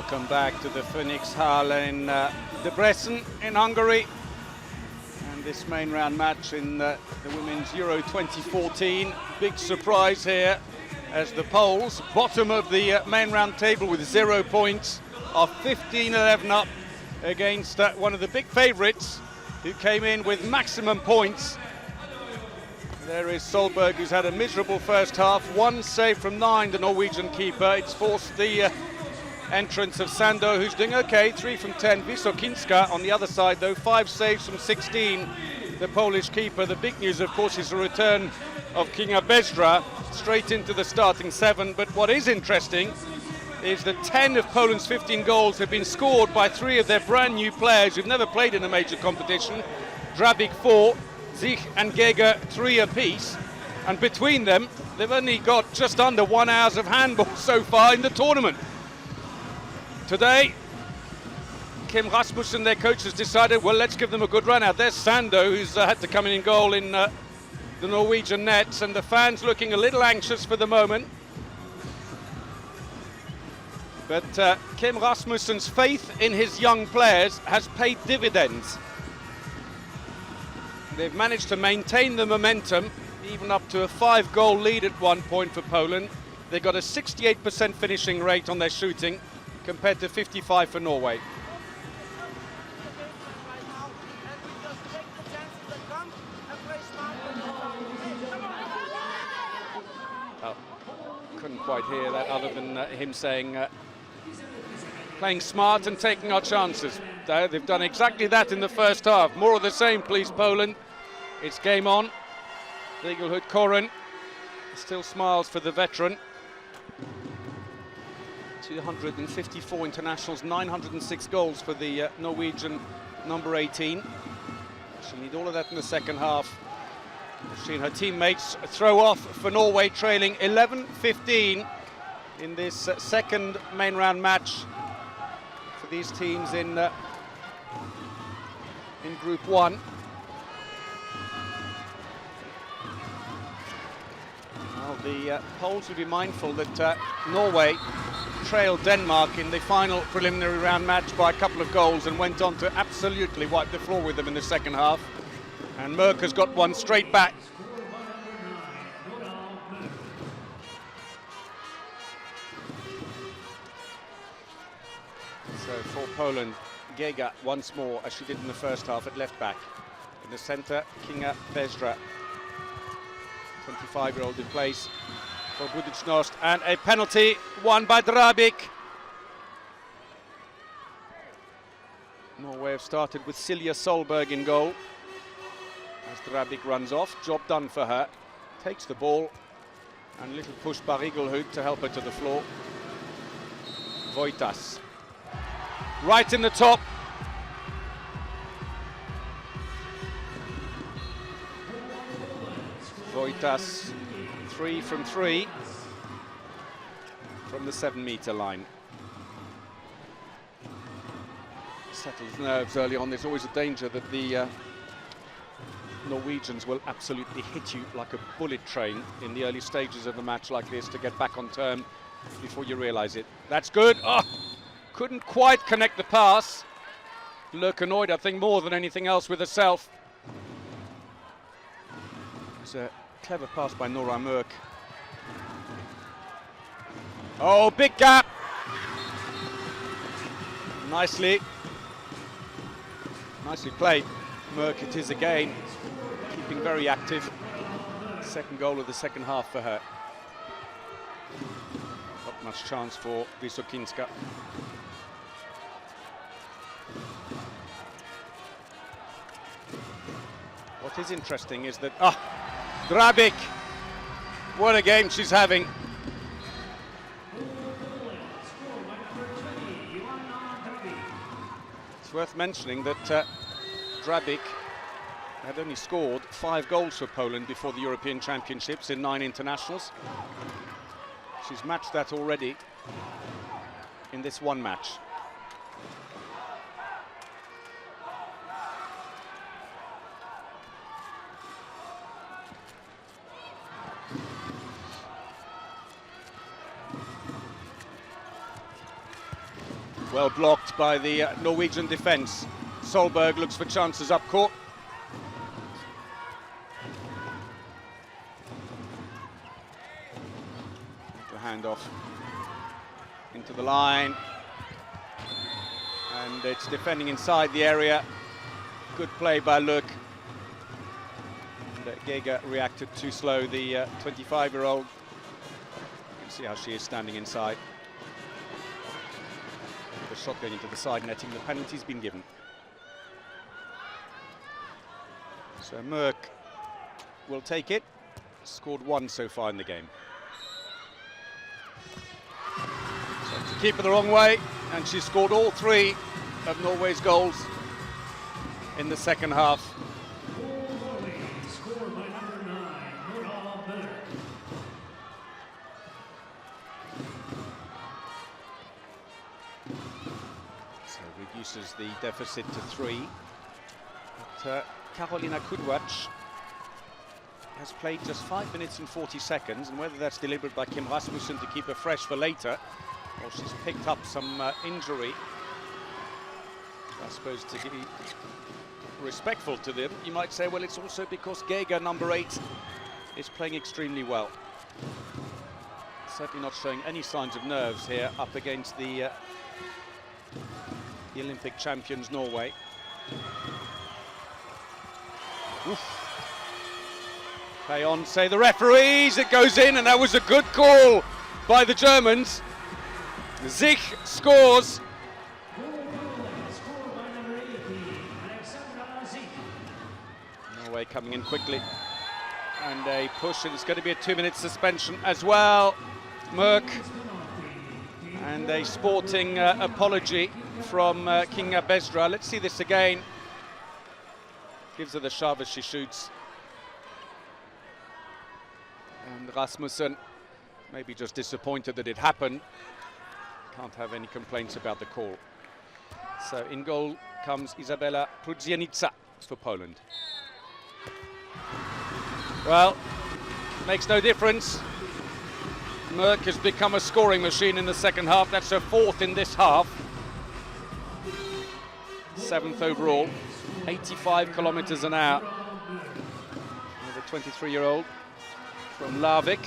Welcome back to the Phoenix Hall in Debrecen in Hungary. And this main round match in the Women's Euro 2014. Big surprise here as the Poles, bottom of the main round table with 0 points, are 15-11 up against one of the big favourites who came in with maximum points. There is Solberg, who's had a miserable first half. 1 save from 9, the Norwegian keeper. It's forced the entrance of Sando, who's doing okay, 3 from 10. Wysokinska on the other side, though, 5 saves from 16, the Polish keeper. The big news, of course, is the return of Kinga Bezdra straight into the starting 7. But what is interesting is that 10 of Poland's 15 goals have been scored by 3 of their brand new players who've never played in a major competition. Drabik 4, Zich and Gega 3 apiece, and between them they've only got just under 1 hour of handball so far in the tournament. Today Kim Rasmussen, their coach, has decided, well, let's give them a good run out. There's Sando, who's had to come in goal in the Norwegian nets, and the fans looking a little anxious for the moment. But Kim Rasmussen's faith in his young players has paid dividends. They've managed to maintain the momentum, even up to a 5-goal lead at one point for Poland. They've got a 68% finishing rate on their shooting, compared to 55 for Norway. Oh, couldn't quite hear that other than him saying, playing smart and taking our chances. They've done exactly that in the first half. More of the same, please, Poland. It's game on. Vigelhut Koren still smiles for the veteran. 254 internationals, 906 goals for the Norwegian number 18. She'll need all of that in the second half. She and her teammates throw off for Norway, trailing 11-15 in this second main round match for these teams in Group 1. Well, the Poles will be mindful that Norway trailed Denmark in the final preliminary round match by a couple of goals and went on to absolutely wipe the floor with them in the second half. And Merck has got one straight back. So for Poland, Gega once more, as she did in the first half, at left back. In the centre, Kinga Bezdra, 25-year-old in place for Budućnost, and a penalty won by Drabik. Norway have started with Silja Solberg in goal. As Drabik runs off, job done for her. Takes the ball, and a little push by Vigelhut to help her to the floor. Voitas, right in the top. Voitas, 3 from 3 from the 7-meter line. Settles nerves early on. There's always a danger that the Norwegians will absolutely hit you like a bullet train in the early stages of a match like this to get back on term before you realize it. That's good. Oh, couldn't quite connect the pass. Look annoyed, I think, more than anything else with herself. It's a clever pass by Nora Merck. Oh, big gap. Nicely played. Merck it is again, keeping very active. Second goal of the second half for her. Not much chance for Wysokinska. What is interesting is that, Drabik, what a game she's having. It's worth mentioning that Drabik had only scored 5 goals for Poland before the European Championships in 9 internationals. She's matched that already in this one match. Well blocked by the Norwegian defence. Solberg looks for chances up court. The handoff into the line. And it's defending inside the area. Good play by Luc. Gega reacted too slow, the 25-year-old. You can see how she is standing inside. The shot going into the side netting, the penalty's been given. So Merck will take it. Scored 1 so far in the game. So to keep it the wrong way, and she scored all 3 of Norway's goals in the second half. So reduces the deficit to 3. But, Karolina Kudwacz has played just 5 minutes and 40 seconds, and whether that's deliberate by Kim Rasmussen to keep her fresh for later, or she's picked up some injury, I suppose to be respectful to them, you might say, well, it's also because Gega, number 8, is playing extremely well. Certainly not showing any signs of nerves here up against the Olympic champions, Norway. Oof. Play on, say the referees, it goes in, and that was a good call by the Germans. Zich scores. Norway coming in quickly. And a push, and it's going to be a 2-minute suspension as well. Merck. And a sporting apology from Kinga Besra. Let's see this again. Gives her the shove as she shoots. And Rasmussen maybe just disappointed that it happened. Can't have any complaints about the call. So in goal comes Izabela Prudzianica for Poland. Well, makes no difference. Merck has become a scoring machine in the second half. That's her 4th in this half. 7th overall. 85 kilometers an hour. The 23-year-old from Larvik.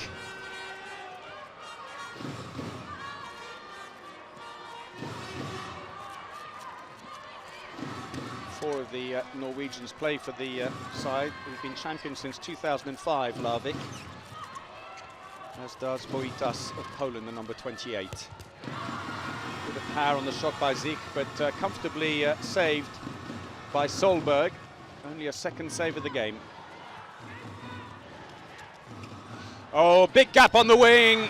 Four of the Norwegians play for the side. We've been champions since 2005, Larvik. As does Wojtas of Poland, the number 28. With a power on the shot by Zich, but comfortably saved by Solberg. Only a 2nd save of the game. Oh, big gap on the wing.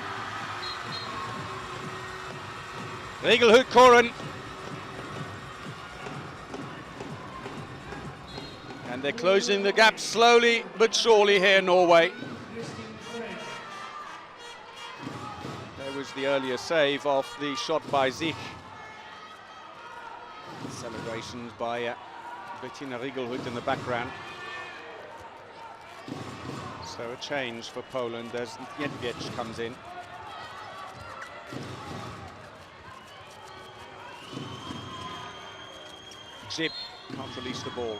Rigelhut-Koren. And they're closing the gap slowly but surely here, Norway. There was the earlier save off the shot by Zich. Celebrations by Bettina Rigelhut in the background. So a change for Poland as Niedźwiedź comes in. Chip can't release the ball.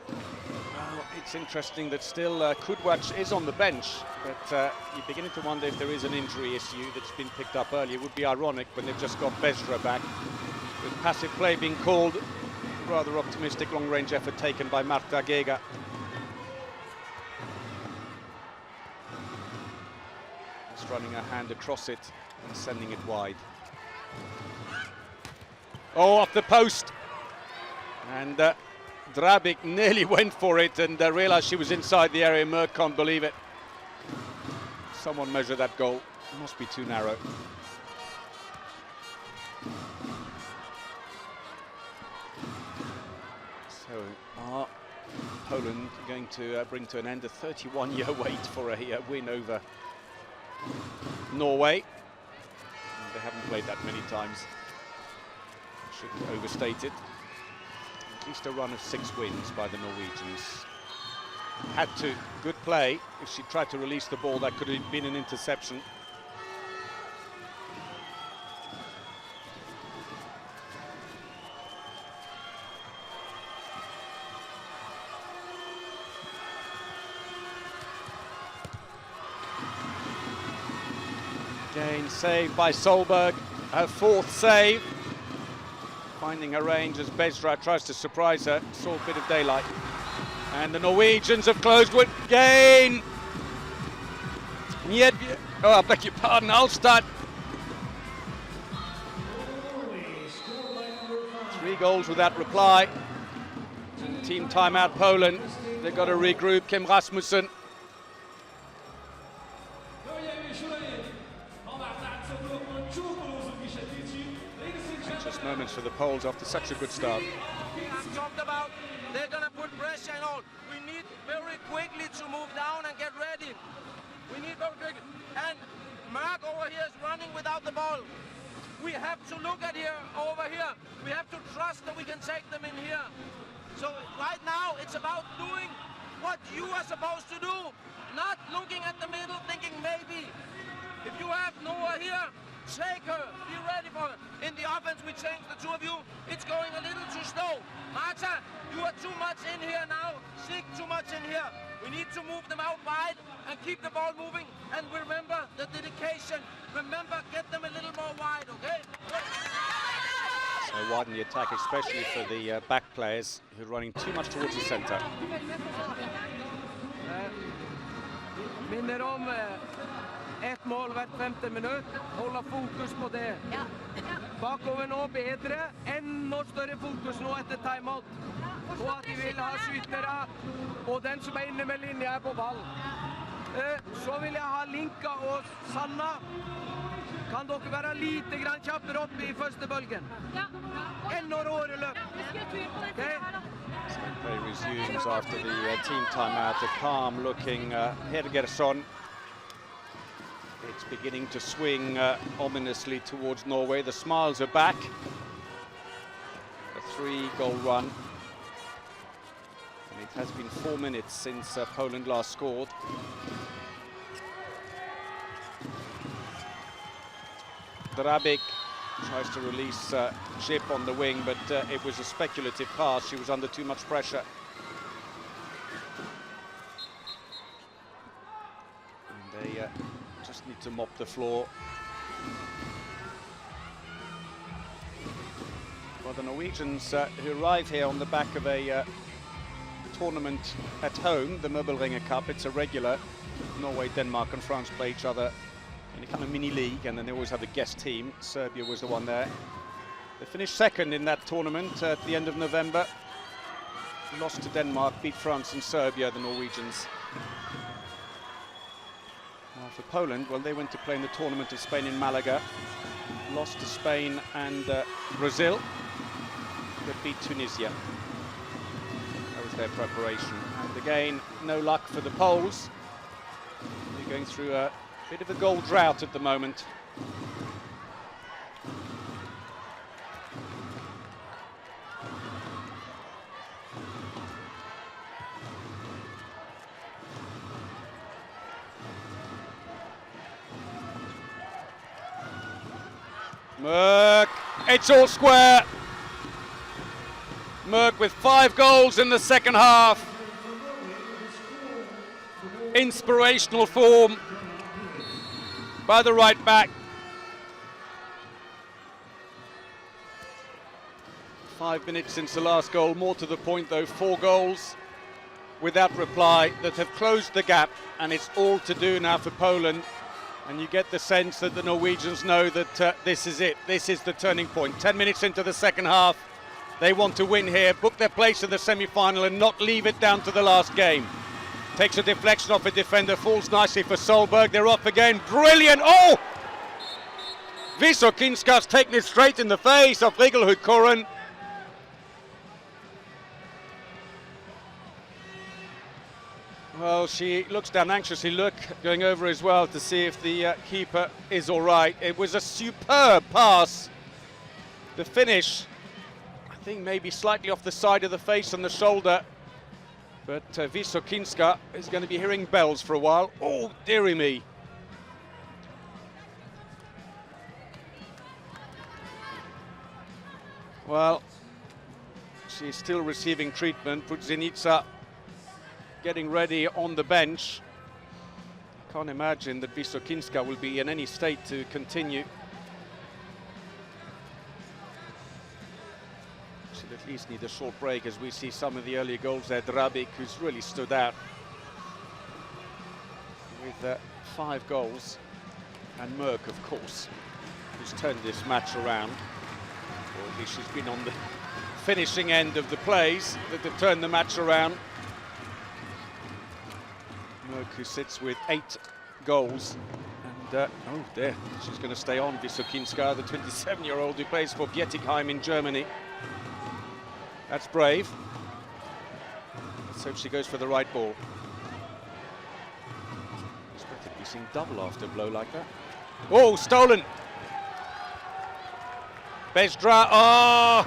Well, it's interesting that still Kudwacz is on the bench, but you're beginning to wonder if there is an injury issue that's been picked up earlier. It would be ironic when they've just got Besra back. With passive play being called, rather optimistic long-range effort taken by Marta Gega. Just running her hand across it and sending it wide. Oh, off the post! And Drabik nearly went for it and realised she was inside the area. Merck can't believe it. Someone measure that goal. It must be too narrow. So are Poland going to bring to an end a 31-year wait for a win over Norway? And they haven't played that many times. Shouldn't overstate it. At least a run of 6 wins by the Norwegians. Had to. Good play. If she tried to release the ball, that could have been an interception. Again, saved by Solberg, her fourth save. Finding her range as Besra tries to surprise her, saw a bit of daylight. And the Norwegians have closed with gain. I beg your pardon, Alstad. 3 goals without reply. And team timeout Poland. They've got to regroup. Kim Rasmussen. Anxious moments for the Poles after such a good start. Talked about, they're gonna put pressure and all. We need very quickly to move down and get ready. We need very quickly. And Mark over here is running without the ball. We have to look at here, over here. We have to trust that we can take them in here. So right now, it's about doing what you are supposed to do. Not looking at the middle, thinking maybe. If you have Noah here, take her, be ready for her. In the offense, we changed the 2 of you. It's going a little too slow. Marta, you are too much in here now. Sig, too much in here. We need to move them out wide and keep the ball moving. And remember the dedication. Remember, get them a little more wide, okay? So widen the attack, especially for the back players who are running too much towards the centre. Minner om ett mål hvert 50 minutt. Holde fokus på det. Bakover nå bedre. Enda større fokus nå etter timeout. Og at de vil ha skytere. Og den som inne med linja på ball. Så vil jeg ha Linka og Sanna. Kan dere være lite grann kjappere opp I første bølgen? Enda råere løp. Play resumes after the team timeout. A calm-looking Hergersson. It's beginning to swing ominously towards Norway. The smiles are back. A 3-goal run. And it has been 4 minutes since Poland last scored. Drabik tries to release Jip on the wing, but it was a speculative pass. She was under too much pressure. And they just need to mop the floor. Well, the Norwegians who arrive here on the back of a tournament at home, the Möbelringer Cup, it's a regular. Norway, Denmark and France play each other in a kind of mini league, and then they always have a guest team. Serbia was the one there. They finished second in that tournament at the end of November. Lost to Denmark, beat France and Serbia, the Norwegians. Now for Poland, well, they went to play in the tournament of Spain in Malaga. Lost to Spain and Brazil. They beat Tunisia. That was their preparation. And again, no luck for the Poles. They're going through a bit of a goal drought at the moment. Merck, it's all square. Merck with 5 goals in the second half. Inspirational form by the right back. 5 minutes since the last goal, more to the point though, 4 goals without reply that have closed the gap, and it's all to do now for Poland. And you get the sense that the Norwegians know that this is it, this is the turning point. 10 minutes into the second half, they want to win here, book their place in the semi-final and not leave it down to the last game. Takes a deflection off a defender, falls nicely for Solberg. They're off again, brilliant! Oh! Vysokinska's taken it straight in the face of Rigelhut-Koren. Well, she looks down anxiously, going over as well to see if the keeper is all right. It was a superb pass. The finish, I think maybe slightly off the side of the face and the shoulder. But Vysokinska is going to be hearing bells for a while. Oh, dearie me. Well, she's still receiving treatment. Pudzenica getting ready on the bench. Can't imagine that Wysokinska will be in any state to continue. She'll at least need a short break as we see some of the earlier goals there. Drabik, who's really stood out with 5 goals. And Merck, of course, who's turned this match around. Or at least she's been on the finishing end of the plays that have turned the match around. Merck, who sits with 8 goals, and oh there, she's going to stay on. Wysokinska, the 27-year-old who plays for Bietigheim in Germany. That's brave. Let's hope she goes for the right ball. Expected to be seen double after a blow like that. Oh, stolen! Besdra,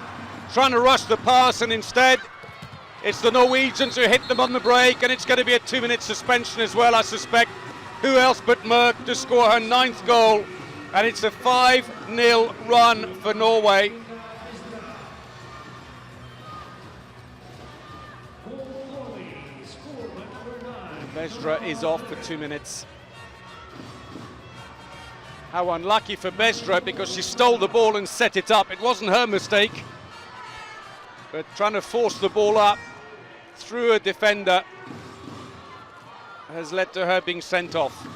trying to rush the pass, and instead it's the Norwegians who hit them on the break, and it's going to be a 2-minute suspension as well, I suspect. Who else but Merck to score her 9th goal, and it's a 5-0 run for Norway. Besdra is off for 2 minutes. How unlucky for Besdra, because she stole the ball and set it up. It wasn't her mistake, but trying to force the ball up through a defender has led to her being sent off.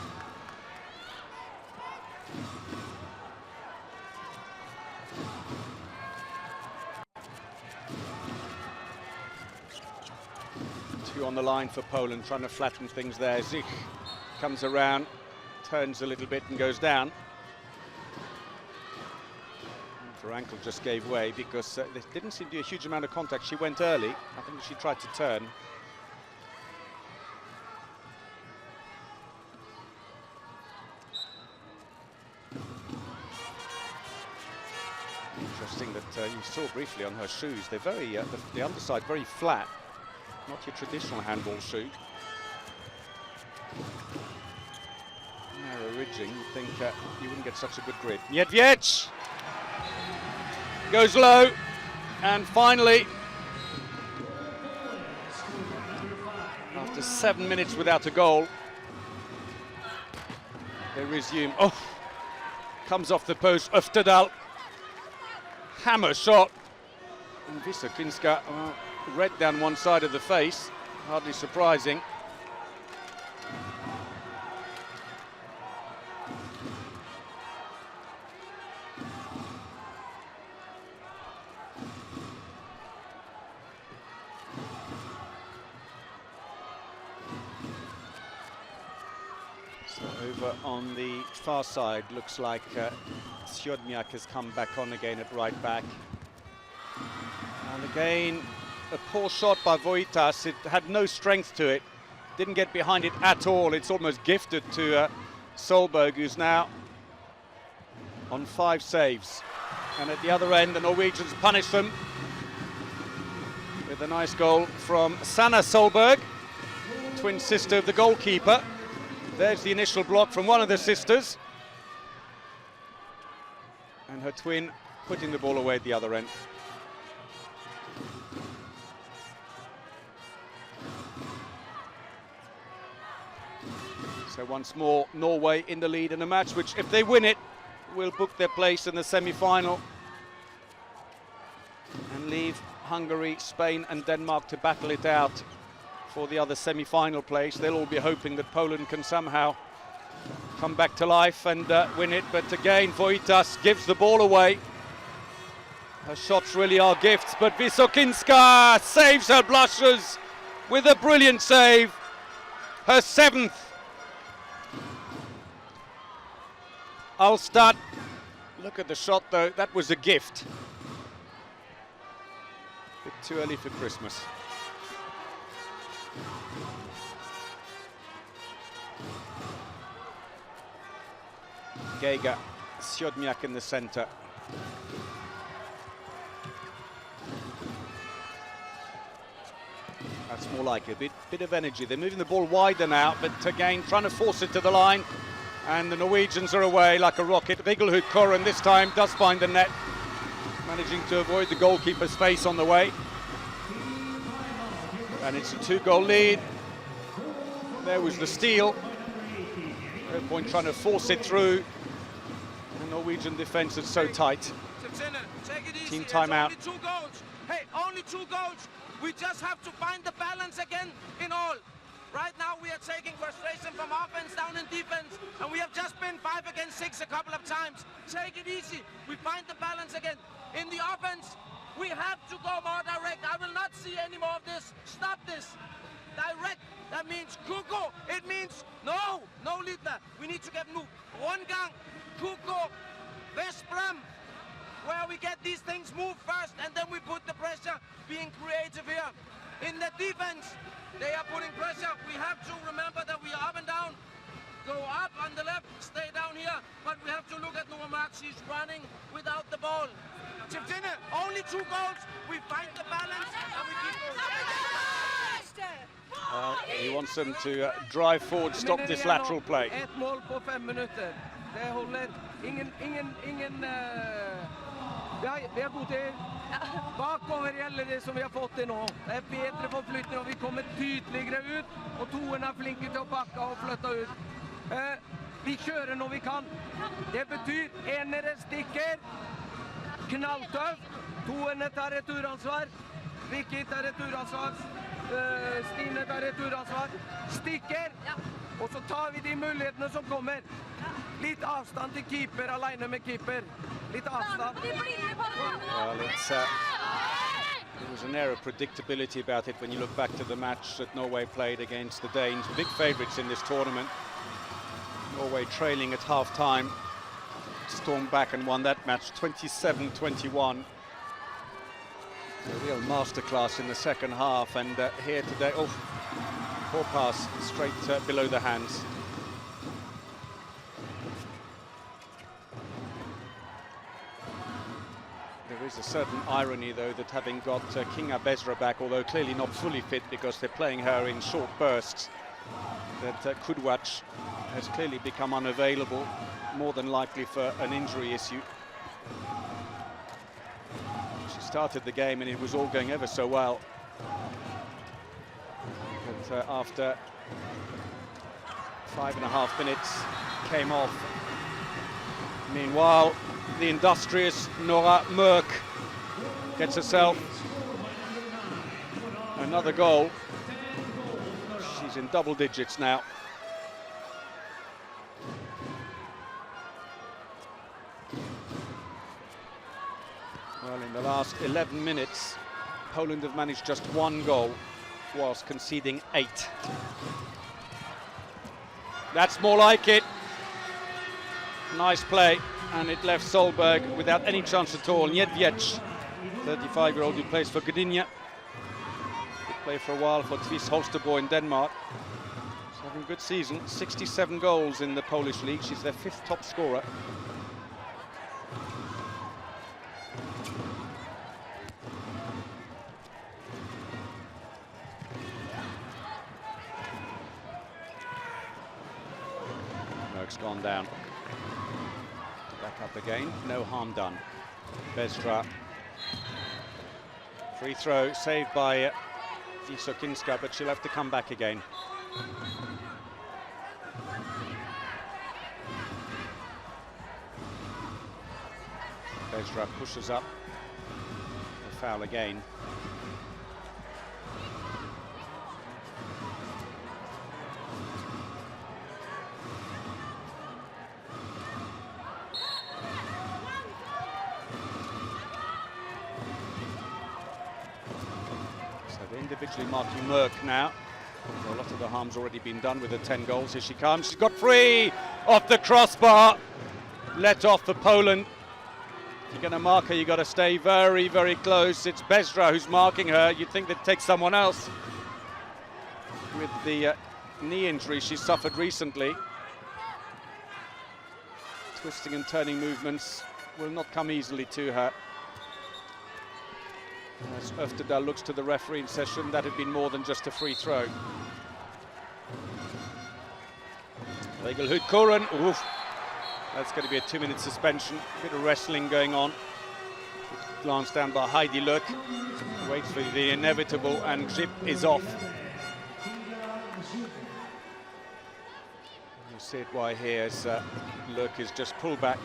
Two on the line for Poland, trying to flatten things there. Zich comes around, turns a little bit and goes down. Her ankle just gave way because there didn't seem to be a huge amount of contact. She went early. I think she tried to turn. Interesting that you saw briefly on her shoes. They're very, the underside very flat. Not your traditional handball shoe. Narrow ridging, you'd think you wouldn't get such a good grip. Niedźwiedź goes low, and finally, after 7 minutes without a goal, they resume. Oh, comes off the post, Öftedal, hammer shot, and Wysokinska, red down one side of the face, hardly surprising. So over on the far side, looks like Siodmiak has come back on again at right back. And again, a poor shot by Voitas. It had no strength to it. Didn't get behind it at all. It's almost gifted to Solberg, who's now on 5 saves. And at the other end, the Norwegians punish them with a nice goal from Sanna Solberg, twin sister of the goalkeeper. There's the initial block from one of the sisters. And her twin putting the ball away at the other end. So once more, Norway in the lead in a match which, if they win it, will book their place in the semi-final and leave Hungary, Spain and Denmark to battle it out for the other semi-final place. They'll all be hoping that Poland can somehow come back to life and win it. But again, Voitas gives the ball away. Her shots really are gifts, but Wysokinska saves her blushes with a brilliant save. Her 7th. Alstad, look at the shot though, that was a gift. A bit too early for Christmas. Geiger, Siodmiak in the centre. That's more like a bit of energy. They're moving the ball wider now, but again trying to force it to the line. And the Norwegians are away like a rocket. Rigelhut Koren this time does find the net, managing to avoid the goalkeeper's face on the way. And it's a 2-goal lead. There was the steal. No point trying to force it through. The Norwegian defence is so tight. Team timeout. Only 2 goals. Hey, only 2 goals. We just have to find the balance again in all. Right now we are taking frustration from offense down in defense, and we have just been 5 against 6 a couple of times. Take it easy. We find the balance again. In the offense, we have to go more direct. I will not see any more of this. Stop this. Direct. That means Kuko. It means no Lita. We need to get moved. Rundgang, Kuko, Vestbram, where we get these things moved first, and then we put the pressure, being creative here. In the defense, they are putting pressure. We have to remember that we are up and down. Go up on the left, stay down here. But we have to look at Nurmark. She's running without the ball. Chiptine, only 2 goals. We find the balance and we keep going. He wants them to drive forward, stop this lateral play. 1 mål på 5 minutter. Det holder. Ingen vi er gode til. Bakover gjelder det som vi har fått til nå. Det er bedre forflytning, og vi kommer tydeligere ut, og toerne er flinke til å pakke og flytte ut. Vi kjører når vi kan. Det betyr enere stikker, knalltøft, toerne tar returansvar, Vicky tar returansvar, Stine tar returansvar, stikker, og så tar vi de mulighetene som kommer. Litt avstand til keeper, alene med keeper. Litt avstand. Well, there was an air of predictability about it when you look back to the match that Norway played against the Danes, big favourites in this tournament. Norway trailing at half-time, stormed back and won that match 27-21. A real masterclass in the second half, and here today, poor pass straight below the hands. There is a certain irony, though, that having got Kinga Bezra back, although clearly not fully fit because they're playing her in short bursts, that Kudwach has clearly become unavailable, more than likely for an injury issue. She started the game and it was all going ever so well. But after 5.5 minutes, came off. Meanwhile, the industrious Nora Mørk gets herself another goal. She's in double digits now. Well, in the last 11 minutes, Poland have managed just 1 goal, whilst conceding 8. That's more like it. Nice play, and it left Solberg without any chance at all. Niedviec, 35-year-old who plays for Gdynia, played for a while for Tvis Holstebro in Denmark. She's having a good season, 67 goals in the Polish league. She's their 5th top scorer. Merck's gone down. Back up again, no harm done. Bezra. Free throw, saved by Isokinska, but she'll have to come back again. Bezra pushes up. The foul again. Individually marking Mørk now. A lot of the harm's already been done with the 10 goals. Here she comes. She's got free off the crossbar. Let off for Poland. If you're going to mark her, you've got to stay very, very close. It's Bezra who's marking her. You'd think they'd take someone else. With the knee injury she suffered recently. Twisting and turning movements will not come easily to her. As Öfterdal looks to the referee in session, that had been more than just a free throw. Regelhut Koren, oof. That's going to be a 2-minute suspension. Bit of wrestling going on. Glance down by Heidi Lök. Waits for the inevitable, and grip is off. You see it why here as Lurk is just pulled back.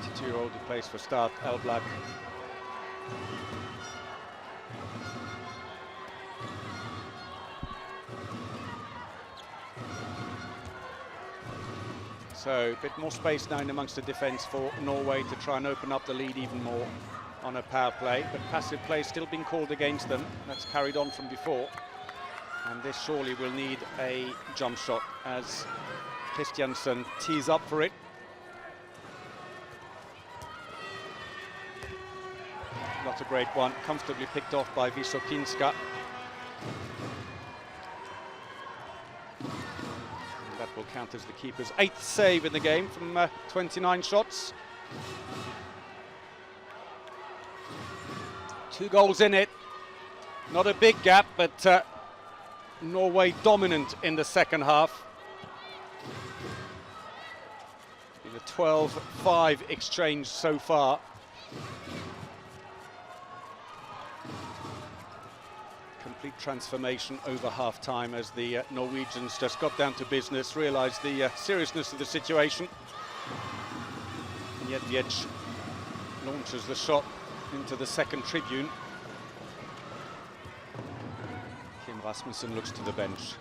22-year-old who plays for Start Elblad. So a bit more space now in amongst the defence for Norway to try and open up the lead even more on a power play, but passive play still being called against them. That's carried on from before, and this surely will need a jump shot as Christiansen tees up for it. Not a great one, comfortably picked off by Wysokinska. That will count as the keeper's 8th save in the game from 29 shots. 2 goals in it. Not a big gap, but Norway dominant in the second half. In a 12-5 exchange so far. Complete transformation over half-time as the Norwegians just got down to business, realised the seriousness of the situation. And yet Vietch launches the shot into the second tribune. Kim Rasmussen looks to the bench.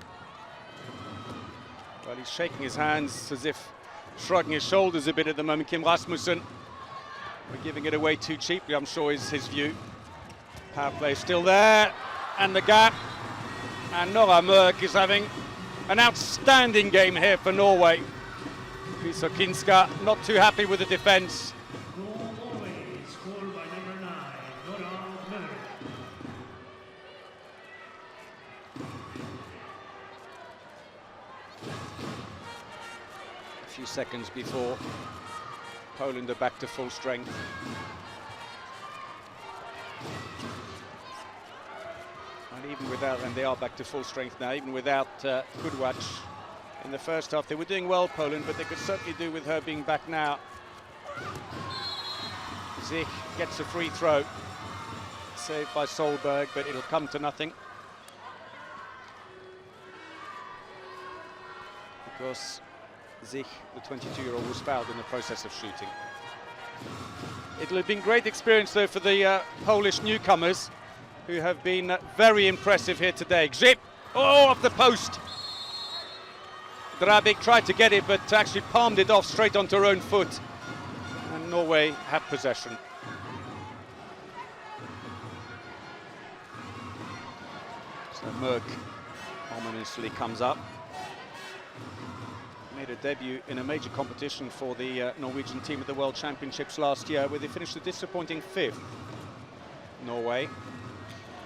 Well, he's shaking his hands as if shrugging his shoulders a bit at the moment, Kim Rasmussen. We're giving it away too cheaply, I'm sure is his view. Power play still there. And the gap, and Nora Mørk is having an outstanding game here for Norway. Wysokinska not too happy with the defence. Norway, scored by number 9, Nora Mørk. A few seconds before Poland are back to full strength. And even without, and they are back to full strength now, even without Kudwacz in the first half. They were doing well, Poland, but they could certainly do with her being back now. Zich gets a free throw, saved by Solberg, but it'll come to nothing. Because Zich, the 22-year-old, was fouled in the process of shooting. It'll have been great experience, though, for the Polish newcomers, who have been very impressive here today. Grzyb, oh, off the post. Drabik tried to get it, but actually palmed it off straight onto her own foot. And Norway had possession. So Mørk ominously comes up. Made a debut in a major competition for the Norwegian team at the World Championships last year, where they finished a disappointing 5th. Norway.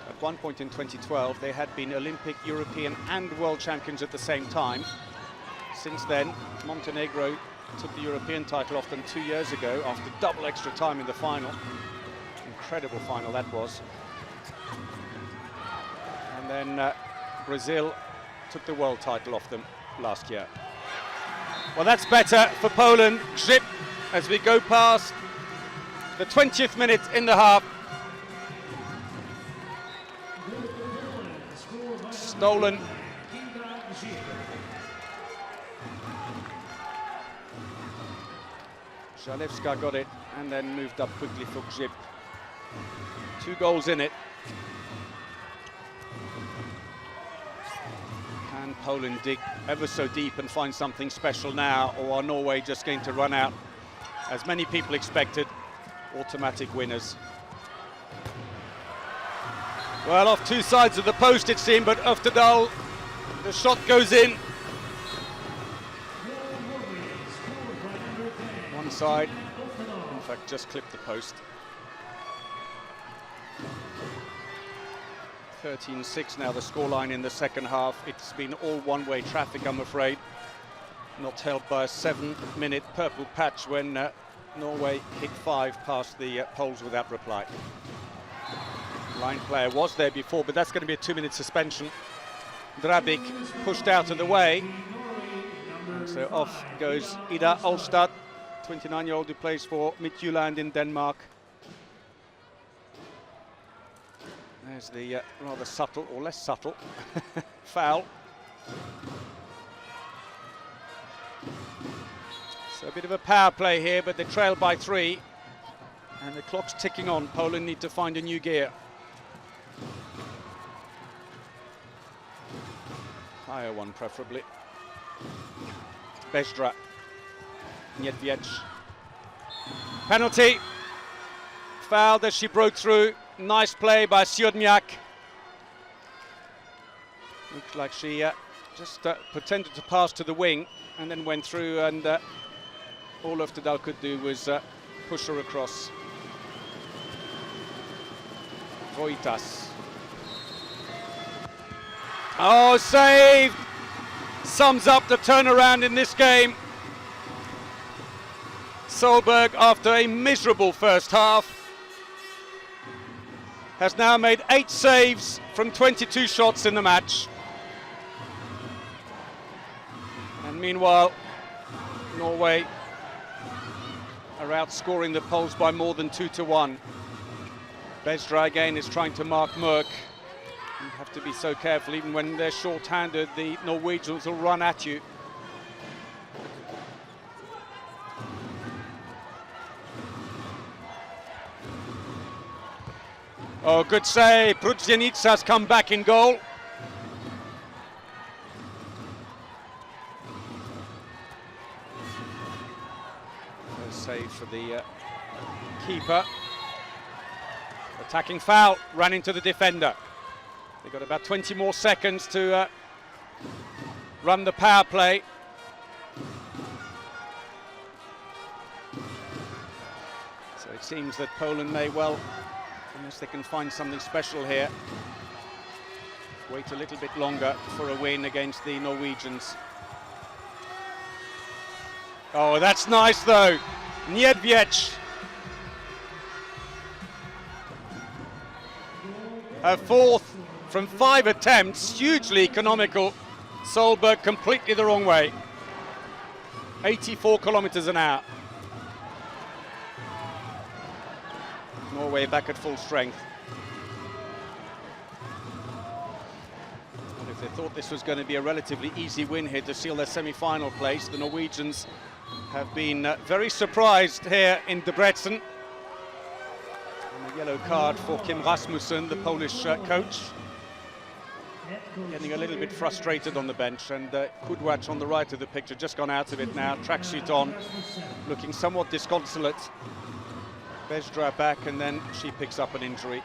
At one point in 2012, they had been Olympic, European and World Champions at the same time. Since then, Montenegro took the European title off them 2 years ago after double extra time in the final. Incredible final that was. And then Brazil took the world title off them last year. Well, that's better for Poland. Grzyb, as we go past the 20th minute in the half. Stolen. Zalewska got it and then moved up quickly for Grzyb. 2 goals in it. Can Poland dig ever so deep and find something special now, or are Norway just going to run out, as many people expected, automatic winners? Well, off 2 sides of the post it seemed, but Øftedal, the shot goes in. One side, in fact, just clipped the post. 13-6 now the scoreline in the second half. It's been all one-way traffic, I'm afraid. Not helped by a 7-minute purple patch when Norway hit 5 past the Poles without reply. Line player was there before, but that's going to be a 2-minute suspension. Drabik pushed out of the way. And so off goes Ida Olstad, 29-year-old who plays for Midtjylland in Denmark. There's the rather subtle, or less subtle, foul. So a bit of a power play here, but they trail by 3. And the clock's ticking on. Poland need to find a new gear. Higher one, preferably. Bezdra. Niedviec. Penalty. Fouled as she broke through. Nice play by Siodmiak. Looks like she just pretended to pass to the wing and then went through, and all Öftedal could do was push her across. Voitas. Oh, saved! Sums up the turnaround in this game. Solberg, after a miserable first half, has now made 8 saves from 22 shots in the match. And meanwhile, Norway are outscoring the Poles by more than 2-1. Bezdra again is trying to mark Merck. You have to be so careful, even when they're short-handed, the Norwegians will run at you. Oh, good save. Prudzenic's come back in goal. Good save for the keeper. Attacking foul, ran into the defender. They've got about 20 more seconds to run the power play. So it seems that Poland may well, unless they can find something special here, wait a little bit longer for a win against the Norwegians. Oh, that's nice though. Niedviec. Her 4th from 5 attempts, hugely economical. Solberg completely the wrong way. 84 kilometers an hour. Norway back at full strength. And if they thought this was going to be a relatively easy win here to seal their semi-final place, the Norwegians have been very surprised here in Debrecen. And a yellow card for Kim Rasmussen, the Polish coach. Getting a little bit frustrated on the bench, and Kudwacz on the right of the picture, just gone out of it now, tracksuit on, looking somewhat disconsolate. Bezdra back, and then she picks up an injury.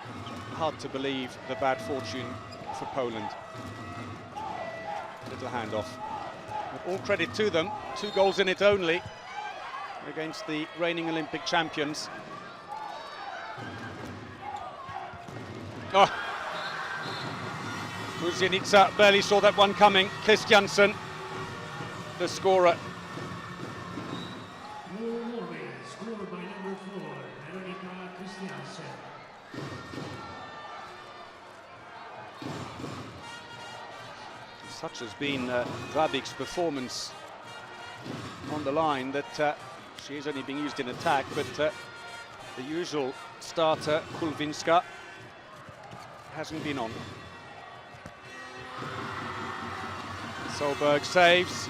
Hard to believe the bad fortune for Poland. Little handoff. But all credit to them, 2 goals in it only against the reigning Olympic champions. Oh. Prudzenica barely saw that one coming. Christiansen, the scorer. Norway, scored by number 4, Christiansen. Such has been Drabik's performance on the line that she is only being used in attack, but the usual starter, Kulvinska, hasn't been on. Solberg saves.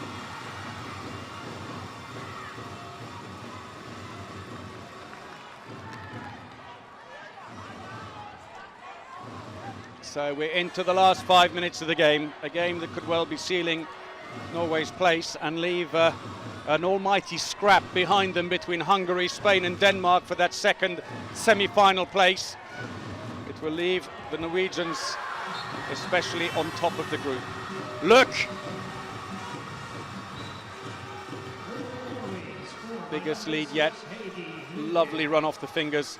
So we're into the last 5 minutes of the game, a game that could well be sealing Norway's place and leave an almighty scrap behind them between Hungary, Spain and Denmark for that second semi-final place. It will leave the Norwegians especially on top of the group. Look! Biggest lead yet. Lovely run off the fingers.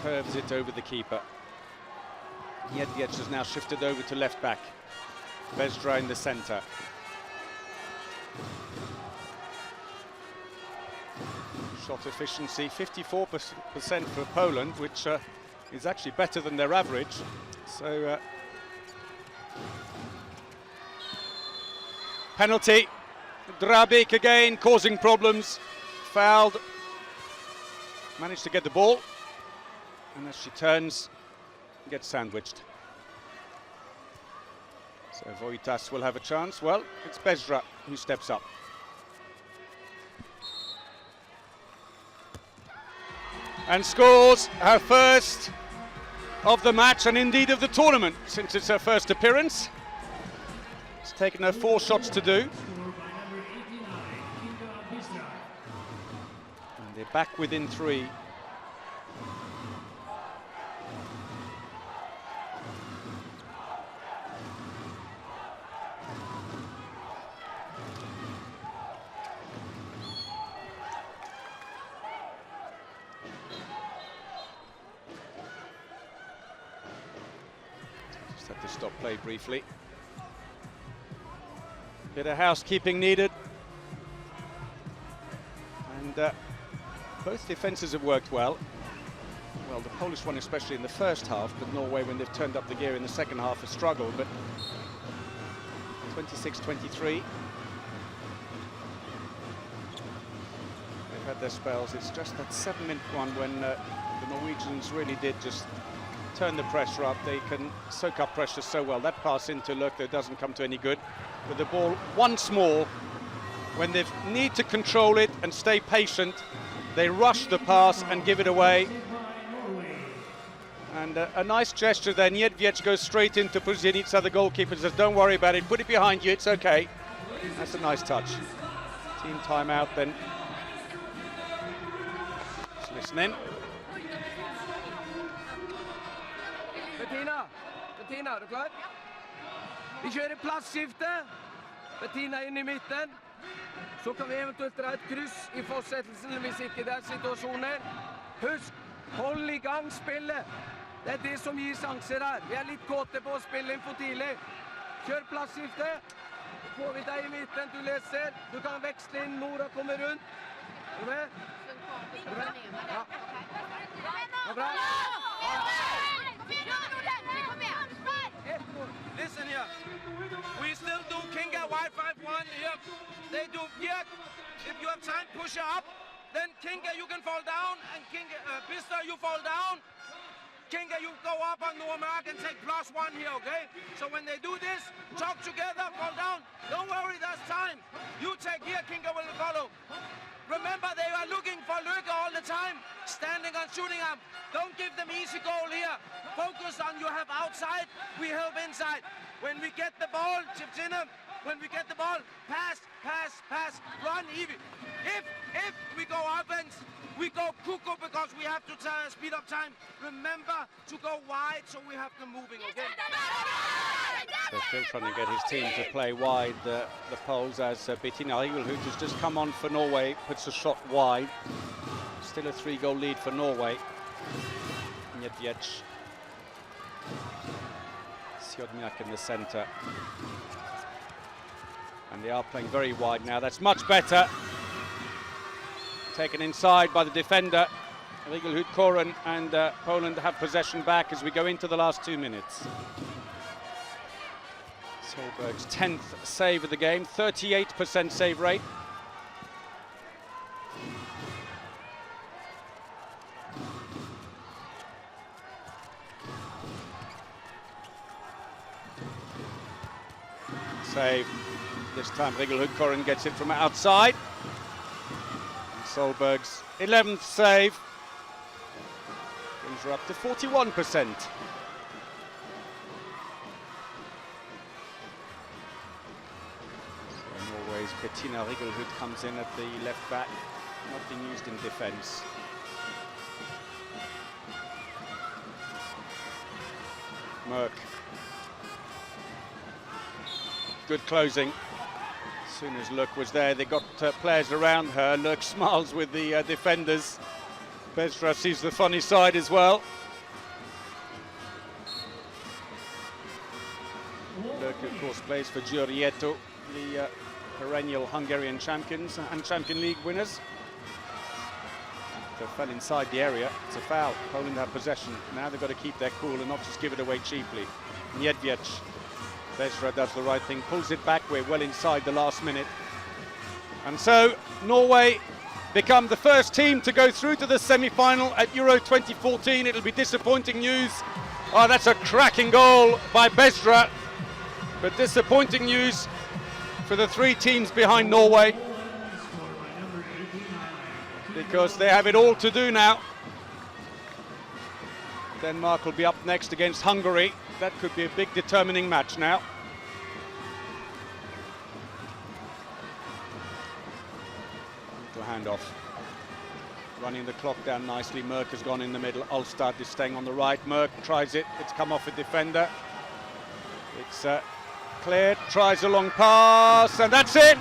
Curves it over the keeper. Niedviec has now shifted over to left back. Bezdra in the centre. Shot efficiency 54% for Poland, which is actually better than their average. So penalty. Drabik again causing problems. Fouled. Managed to get the ball. And as she turns, gets sandwiched. So Voitas will have a chance. Well, it's Bezdra who steps up. and scores her first of the match and indeed of the tournament since it's her first appearance. It's taken her 4 shots to do. And they're back within 3. Have to stop play briefly. Bit of housekeeping needed. And both defences have worked well. Well, the Polish one especially in the first half, but Norway, when they've turned up the gear in the second half, has struggled. But 26-23. They've had their spells. It's just that 7-minute one when the Norwegians really did just turn the pressure up. They can soak up pressure so well. That pass into Lökler doesn't come to any good. With the ball once more, when they need to control it and stay patient, they rush the pass and give it away. And a nice gesture there. Niedviec goes straight into Puzienica, the goalkeeper, says, don't worry about it, put it behind you, it's okay. That's a nice touch. Team timeout then. Just listen in. Bettina, er du klar? Vi kjører plassskifte. Bettina inn i midten. Så kan vi eventuelt dra et kryss i fortsettelsen hvis ikke det er situasjoner. Husk, hold i gang spillet. Det er det som gir sjanser her. Vi er litt kåte på å spille inn for tidlig. Kjør plassskifte. Så får vi deg i midten, du leser. Du kan veksle inn, Nora kommer rundt. Er du med? Ja. Ja, bra. Listen here. We still do Kinga Y51 here. They do Bjerg. If you have time, push her up. Then Kinga, you can fall down. And Kinga, Bister, you fall down. Kinga, you go up on Normark and take +1 here, okay? So when they do this, talk together, fall down. Don't worry, that's time. You take here, Kinga will follow. Remember, they are looking for Lökler all the time, standing and shooting up. Don't give them easy goal here. Focus on you have outside, we help inside. When we get the ball, Chipchina, when we get the ball, pass, pass, pass, run, Evie. If we go offense, we go cuckoo because we have to speed up time. Remember to go wide so we have them moving, okay? They're still trying to get his team to play wide, the Poles, as Bettina Rigelhut has just come on for Norway, puts a shot wide. Still a 3-goal lead for Norway. Niedviec. Siodniak in the centre. And they are playing very wide now. That's much better. Taken inside by the defender, Rigelhut Koren, and Poland have possession back as we go into the last 2 minutes. Solberg's 10th save of the game, 38% save rate. Save. This time Rigelhut Koren gets it from outside. Solberg's 11th save brings her up to 41%. Norway's Bettina Rigelhut comes in at the left back, not being used in defence. Merck. Good closing. As soon as Lökler was there, they got players around her. Lökler smiles with the defenders. Besra sees the funny side as well. Lökler, of course, plays for Giorieto, the perennial Hungarian champions and Champion League winners. They fell inside the area. It's a foul. Poland have possession. Now they've got to keep their cool and not just give it away cheaply. Niedviec. Besra does the right thing, pulls it back. We're well inside the last minute. And so Norway become the first team to go through to the semi-final at Euro 2014. It'll be disappointing news. Oh, that's a cracking goal by Besra. But disappointing news for the 3 teams behind Norway, because they have it all to do now. Denmark will be up next against Hungary. That could be a big determining match now. Little handoff. Running the clock down nicely. Merck has gone in the middle. Ulstad is staying on the right. Merck tries it. It's come off a defender. It's cleared. Tries a long pass, and that's it.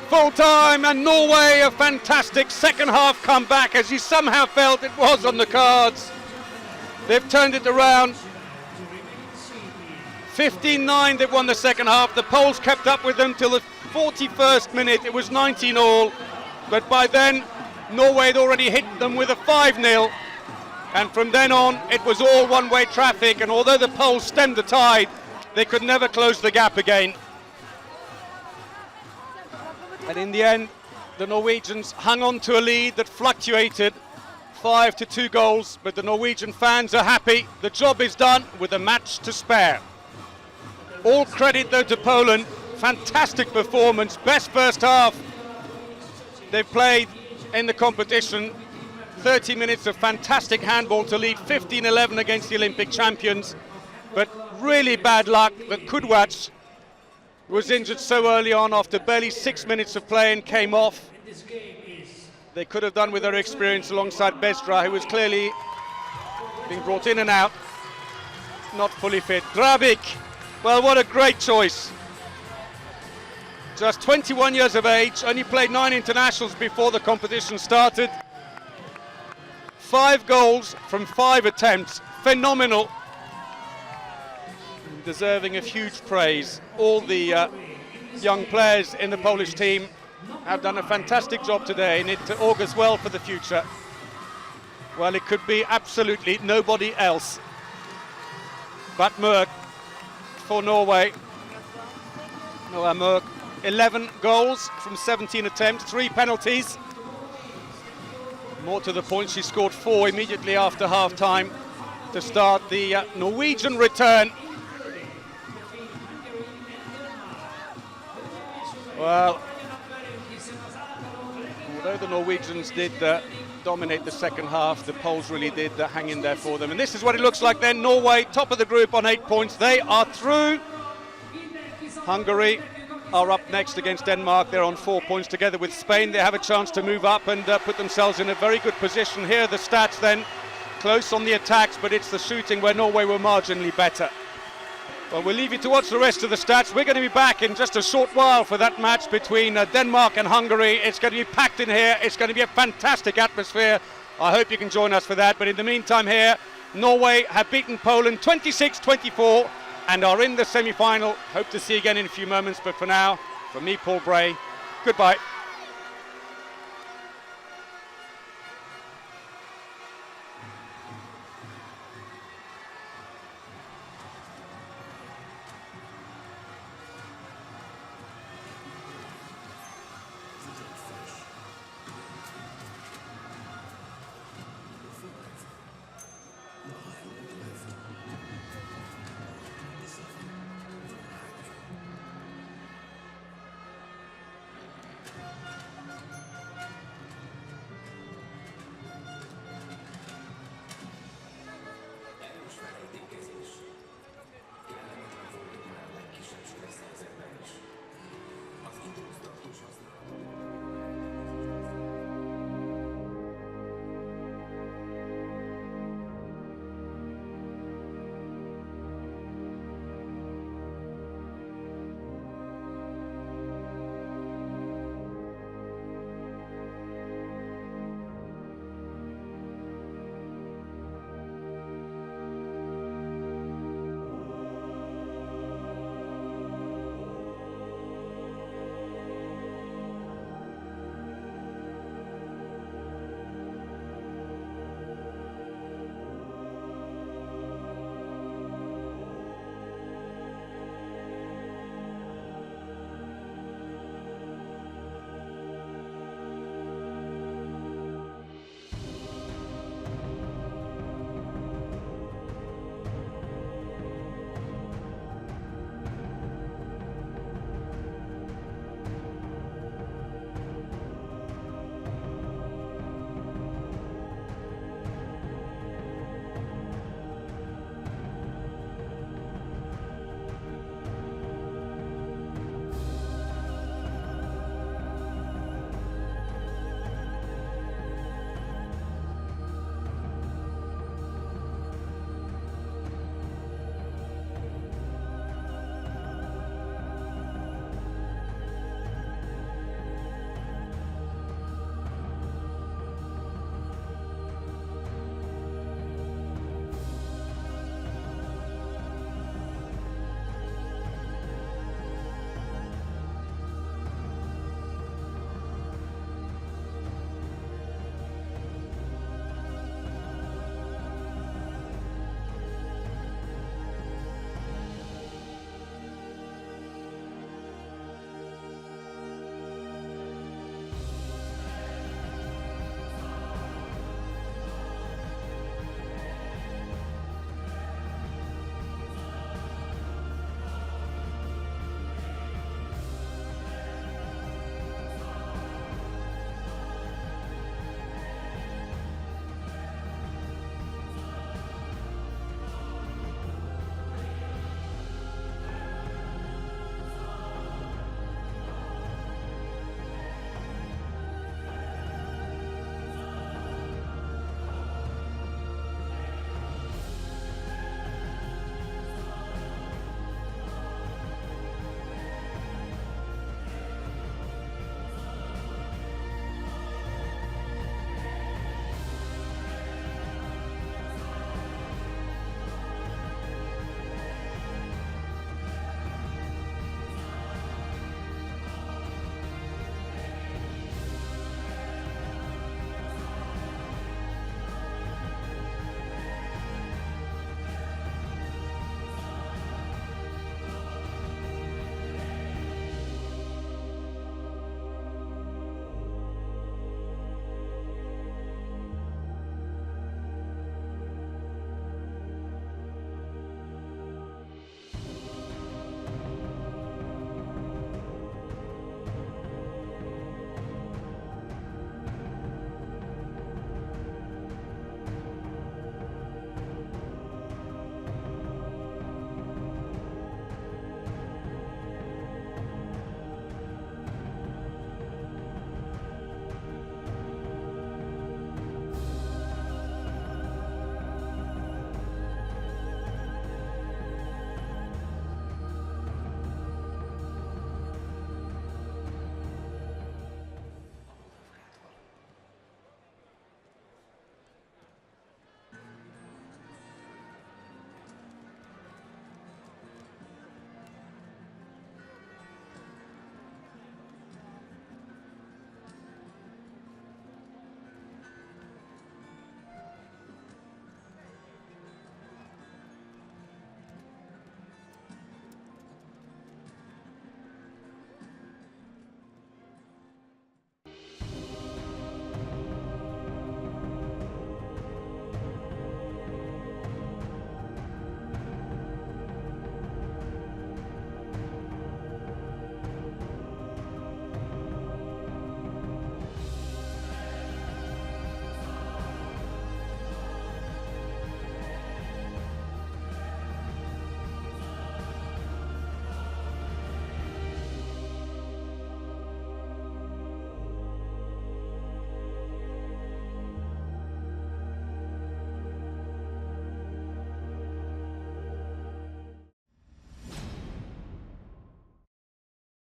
Full time, and Norway a fantastic second half comeback, as you somehow felt it was on the cards. They've turned it around. 15-9, they've won the second half. The Poles kept up with them till the 41st minute. It was 19-all, but by then Norway had already hit them with a 5-0, and from then on it was all one-way traffic, and although the Poles stemmed the tide, they could never close the gap again. And in the end, the Norwegians hung on to a lead that fluctuated 5-2 goals, but the Norwegian fans are happy. The job is done with a match to spare. All credit though to Poland. Fantastic performance, best first half they've played in the competition. 30 minutes of fantastic handball to lead 15-11 against the Olympic champions, but really bad luck that Kudwac was injured so early on after barely 6 minutes of play and came off. They could have done with their experience alongside Bestra, who was clearly being brought in and out, not fully fit. Drabik, well, what a great choice. Just 21 years of age, only played 9 internationals before the competition started. 5 goals from 5 attempts, phenomenal. Deserving of huge praise. All the young players in the Polish team have done a fantastic job today, and it augurs well for the future. Well, it could be absolutely nobody else but Merck for Norway. Noah Merck, 11 goals from 17 attempts, 3 penalties. More to the point, she scored 4 immediately after half-time to start the Norwegian return. Well, although the Norwegians did dominate the second half, the Poles really did hang in there for them. And this is what it looks like then. Norway, top of the group on 8 points. They are through. Hungary are up next against Denmark. They're on 4 points together with Spain. They have a chance to move up and put themselves in a very good position. Here are the stats then. Close on the attacks, but it's the shooting where Norway were marginally better. Well, we'll leave you to watch the rest of the stats. We're going to be back in just a short while for that match between Denmark and Hungary. It's going to be packed in here. It's going to be a fantastic atmosphere. I hope you can join us for that. But in the meantime here, Norway have beaten Poland 26-24 and are in the semi-final. Hope to see you again in a few moments. But for now, from me, Paul Bray, goodbye.